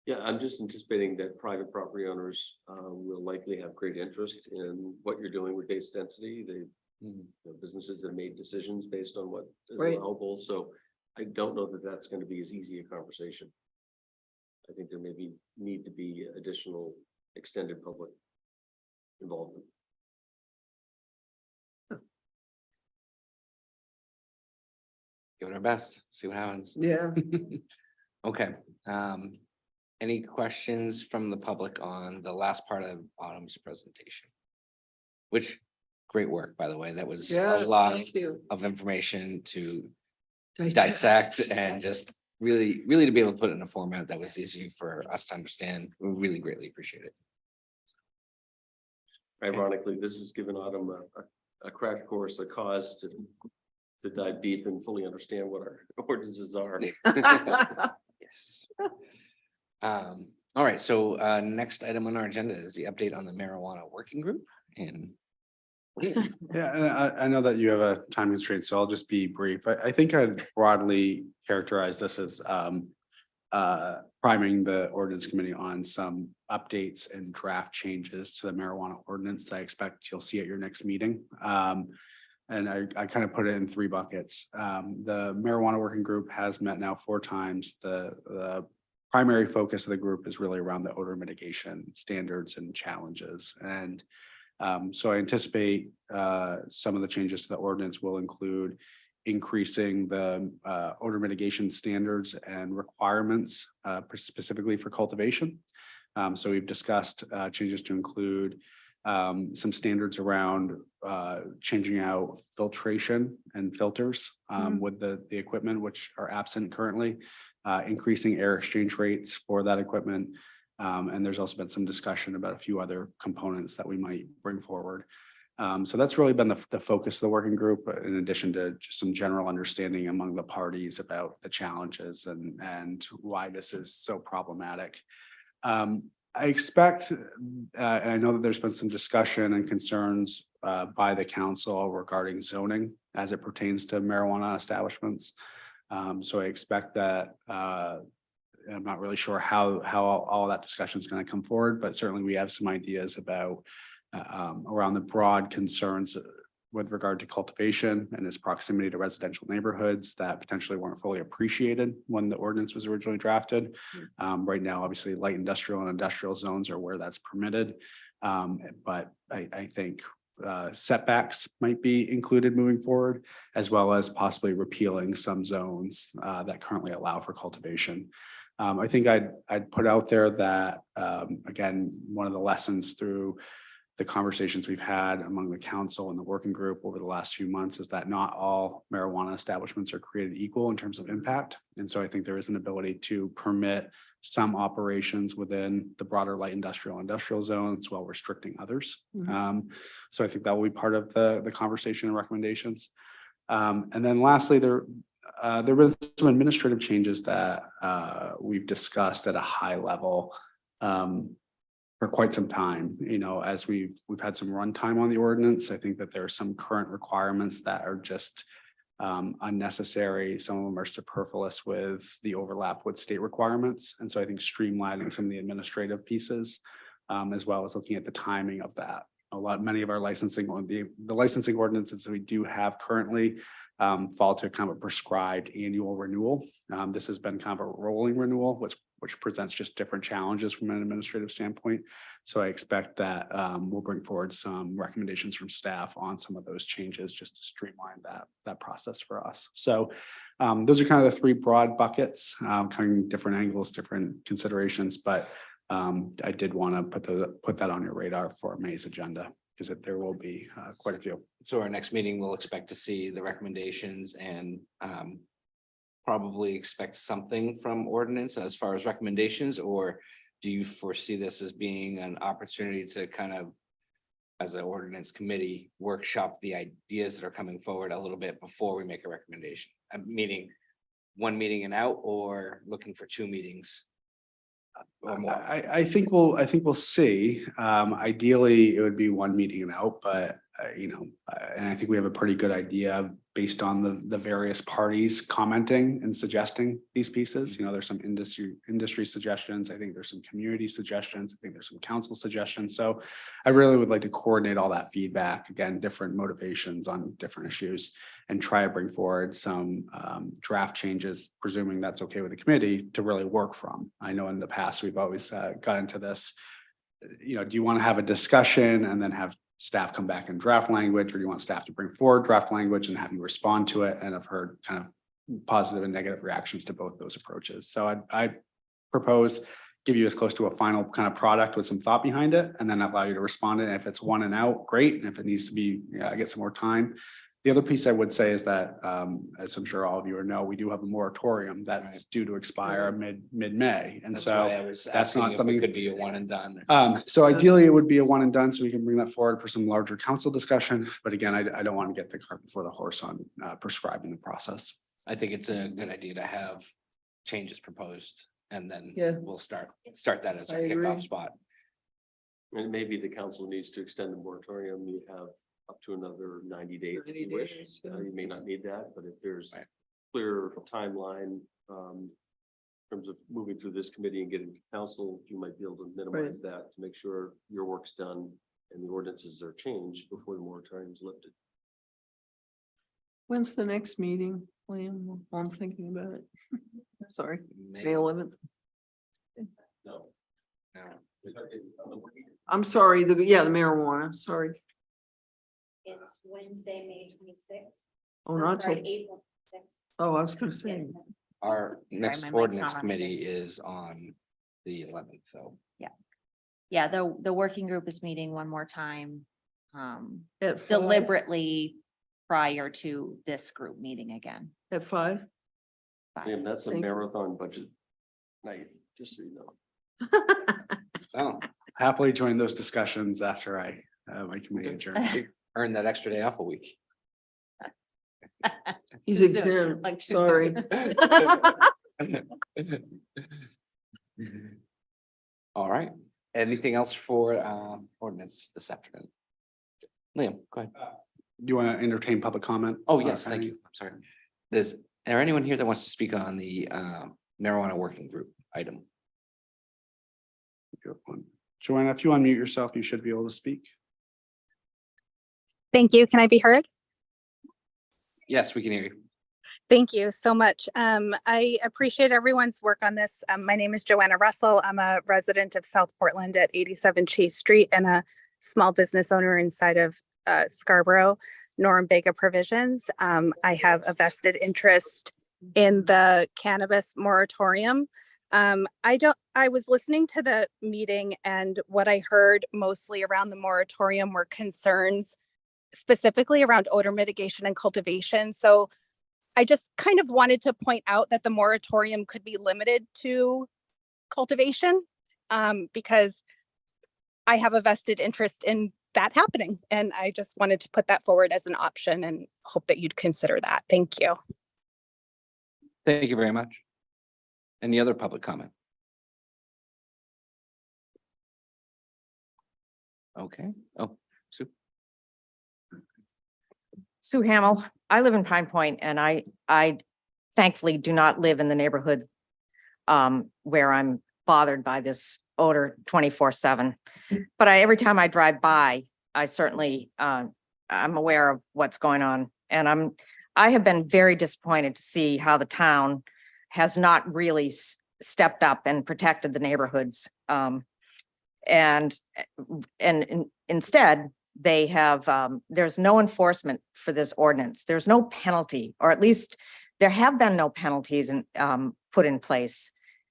Speaker 4: Yeah, I'm just anticipating that private property owners will likely have great interest in what you're doing with base density. You know, businesses that made decisions based on what is
Speaker 3: Right.
Speaker 4: allowable, so I don't know that that's going to be as easy a conversation. I think there need to be additional extended public involvement.
Speaker 1: Give it our best, see what happens.
Speaker 3: Yeah.
Speaker 1: Okay, any questions from the public on the last part of Autumn's presentation? Which, great work, by the way, that was a
Speaker 3: Yeah,
Speaker 1: lot
Speaker 3: thank you.
Speaker 1: of information to
Speaker 3: Digest.
Speaker 1: dissect and just really to be able to put it in a format that was easy for us to understand. We really greatly appreciate it.
Speaker 4: Ironically, this has given Autumn a crash course, a cause to dive deep and fully understand what our ordinances are.
Speaker 1: Yes. All right, so next item on our agenda is the update on the marijuana working group and
Speaker 7: Yeah, and I know that you have a time constraint, so I'll just be brief. I think I'd broadly characterize this as priming the ordinance committee on some updates and draft changes to the marijuana ordinance that I expect you'll see at your next meeting. And I kind of put it in three buckets. The marijuana working group has met now 4 times. The primary focus of the group is really around the odor mitigation standards and challenges. And so I anticipate some of the changes to the ordinance will include increasing the odor mitigation standards and requirements specifically for cultivation. So we've discussed changes to include some standards around changing out filtration and filters with the equipment which are absent currently, increasing air exchange rates for that equipment. And there's also been some discussion about a few other components that we might bring forward. So that's really been the focus of the working group, in addition to just some general understanding among the parties about the challenges and why this is so problematic. I expect, and I know that there's been some discussion and concerns by the council regarding zoning as it pertains to marijuana establishments. So I expect that I'm not really sure how all that discussion is going to come forward, but certainly we have some ideas about around the broad concerns with regard to cultivation and its proximity to residential neighborhoods that potentially weren't fully appreciated when the ordinance was originally drafted. Right now, obviously, light industrial and industrial zones are where that's permitted. But I think setbacks might be included moving forward, as well as possibly repealing some zones that currently allow for cultivation. I think I'd put out there that, again, one of the lessons through the conversations we've had among the council and the working group over the last few months is that not all marijuana establishments are created equal in terms of impact. And so I think there is an ability to permit some operations within the broader light industrial zones while restricting others. So I think that will be part of the conversation and recommendations. And then lastly, there have been some administrative changes that we've discussed at a high level for quite some time. You know, as we've had some runtime on the ordinance, I think that there are some current requirements that are just unnecessary. Some of them are superfluous with the overlap with state requirements. And so I think streamlining some of the administrative pieces, as well as looking at the timing of that. Many of our licensing, the licensing ordinances that we do have currently fall to kind of a prescribed annual renewal. This has been kind of a rolling renewal, which presents just different challenges from an administrative standpoint. So I expect that we'll bring forward some recommendations from staff on some of those changes just to streamline that process for us. So those are kind of the 3 broad buckets, coming different angles, different considerations, but I did want to put that on your radar for May's agenda, because there will be quite a few.
Speaker 1: so our next meeting, we'll expect to see the recommendations and probably expect something from ordinance as far as recommendations, or do you foresee this as being an opportunity to kind of, as an ordinance committee, workshop the ideas that are coming forward a little bit before we make a recommendation? Meaning 1 meeting and out, or looking for 2 meetings or more?
Speaker 7: I think we'll see. Ideally, it would be one meeting and out, but and I think we have a pretty good idea based on the various parties commenting and suggesting these pieces. There's some industry suggestions. I think there's some community suggestions. I think there's some council suggestions. So I really would like to coordinate all that feedback, again, different motivations on different issues, and try to bring forward some draft changes, presuming that's okay with the committee, to really work from. I know in the past, we've always got into this, do you want to have a discussion and then have staff come back in draft language, or do you want staff to bring forward draft language and have you respond to it? And I've heard kind of positive and negative reactions to both those approaches. So I propose give you as close to a final kind of product with some thought behind it, and then allow you to respond. And if it's one and out, great. And if it needs to be, get some more time. The other piece I would say is that, as I'm sure all of you know, we do have a moratorium that's due to expire mid-May. And
Speaker 1: That's
Speaker 7: so
Speaker 1: why I was
Speaker 7: that's
Speaker 1: asking
Speaker 7: not
Speaker 1: if
Speaker 7: something-
Speaker 1: it could be a one and done.
Speaker 7: so ideally, it would be a one and done, so we can bring that forward for some larger council discussion. But again, I don't want to get the cart before the horse on prescribing the process.
Speaker 1: I think it's a good idea to have changes proposed, and then
Speaker 3: Yeah.
Speaker 1: we'll start that as our
Speaker 3: I agree.
Speaker 1: kickoff spot.
Speaker 4: And maybe the council needs to extend the moratorium. You have up to another 90 days. if
Speaker 3: 90
Speaker 4: you wish.
Speaker 3: days, yeah.
Speaker 4: You may not need that, but if there's
Speaker 1: Right.
Speaker 4: clear timeline, in terms of moving through this committee and getting to council, you might be able to minimize that to make sure your work's done and the ordinances are changed before the moratorium is lifted.
Speaker 3: When's the next meeting, Liam? While I'm thinking about it. Sorry,
Speaker 1: May-
Speaker 3: May 11th.
Speaker 4: No.
Speaker 1: no.
Speaker 3: I'm sorry, the marijuana, sorry.
Speaker 8: It's Wednesday, May 26th.
Speaker 3: Oh, not till,
Speaker 8: April 6th.
Speaker 3: oh, I was gonna say,
Speaker 1: Our next
Speaker 6: my mic's
Speaker 1: ordinance
Speaker 6: not on
Speaker 1: committee is on the 11th, so.
Speaker 5: Yeah, the working group is meeting one more time,
Speaker 3: at 5?
Speaker 5: deliberately prior to this group meeting again.
Speaker 3: At 5?
Speaker 4: And that's a
Speaker 3: Thank you.
Speaker 4: marathon budget night, just so you know.
Speaker 1: Oh,
Speaker 7: Happily join those discussions after my committee adjourns.
Speaker 1: earn that extra day off a week.
Speaker 3: He's
Speaker 5: Too soon,
Speaker 3: exempt,
Speaker 5: like too
Speaker 3: sorry.
Speaker 1: All right. Anything else for ordinance this afternoon? Liam, go ahead.
Speaker 7: Do you want to entertain public comment?
Speaker 1: Oh, yes, thank you. I'm sorry. Is there anyone here that wants to speak on the marijuana working group item?
Speaker 7: Good one. Joanna, if you unmute yourself, you should be able to speak.
Speaker 9: Thank you. Can I be heard?
Speaker 1: Yes, we can hear you.
Speaker 9: Thank you so much. I appreciate everyone's work on this. My name is Joanna Russell. I'm a resident of South Portland at 87 Chase Street and a small business owner inside of Scarborough, Norumbega Provisions. I have a vested interest in the cannabis moratorium. I was listening to the meeting, and what I heard mostly around the moratorium were concerns specifically around odor mitigation and cultivation. So I just kind of wanted to point out that the moratorium could be limited to cultivation, because I have a vested interest in that happening. And I just wanted to put that forward as an option and hope that you'd consider that. Thank you.
Speaker 1: Thank you very much. Any other public comment? Okay. Oh, Sue.
Speaker 6: Sue Hamel, I live in Pine Point, and I thankfully do not live in the neighborhood where I'm bothered by this odor 24/7. But every time I drive by, I certainly I'm aware of what's going on, and I have been very disappointed to see how the town has not really stepped up and protected the neighborhoods. And instead, they have, there's no enforcement for this ordinance. There's no penalty, or at least there have been no penalties put in place.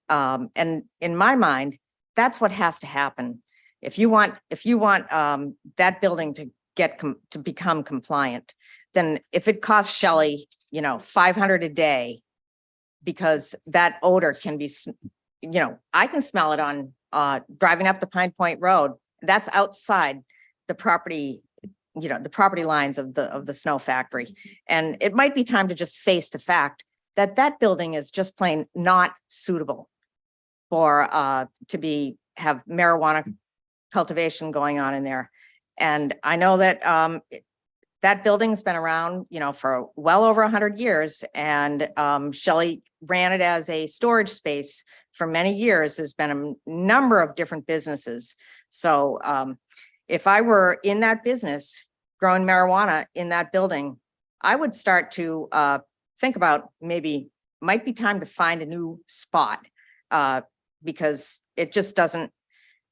Speaker 6: And in my mind, that's what has to happen. If you want that building to become compliant, then if it costs Shelley, $500 a day, because that odor can be, I can smell it on driving up the Pine Point Road. That's outside the property, the property lines of the snow factory. And it might be time to just face the fact that that building is just plain not suitable for, have marijuana cultivation going on in there. And I know that, that building's been around, for well over 100 years, and Shelley ran it as a storage space for many years. There's been a number of different businesses. So if I were in that business growing marijuana in that building, I would start to think about might be time to find a new spot, because it just doesn't,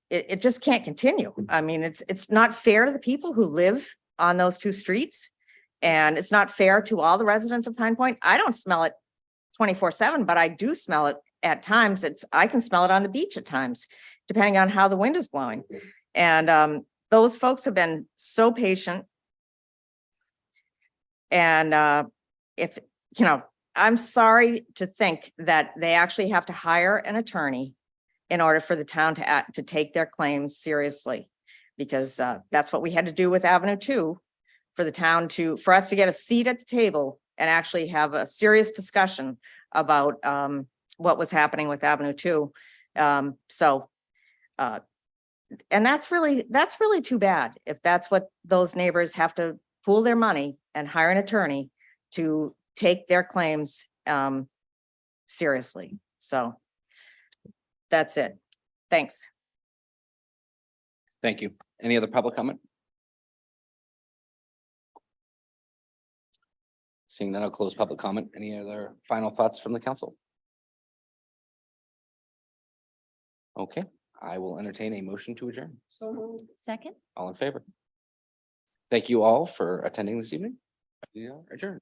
Speaker 6: it just can't continue. I mean, it's not fair to the people who live on those two streets. And it's not fair to all the residents of Pine Point. I don't smell it 24/7, but I do smell it at times. I can smell it on the beach at times, depending on how the wind is blowing. And those folks have been so patient. And if, I'm sorry to think that they actually have to hire an attorney in order for the town to take their claims seriously, because that's what we had to do with Avenue 2, for the town for us to get a seat at the table and actually have a serious discussion about what was happening with Avenue 2. And that's really too bad if that's what those neighbors have to pool their money and hire an attorney to take their claims seriously. So that's it. Thanks.
Speaker 1: Thank you. Any other public comment? Seeing none, I'll close public comment. Any other final thoughts from the council? Okay, I will entertain a motion to adjourn.
Speaker 5: Second?
Speaker 1: All in favor? Thank you all for attending this evening. We are adjourned.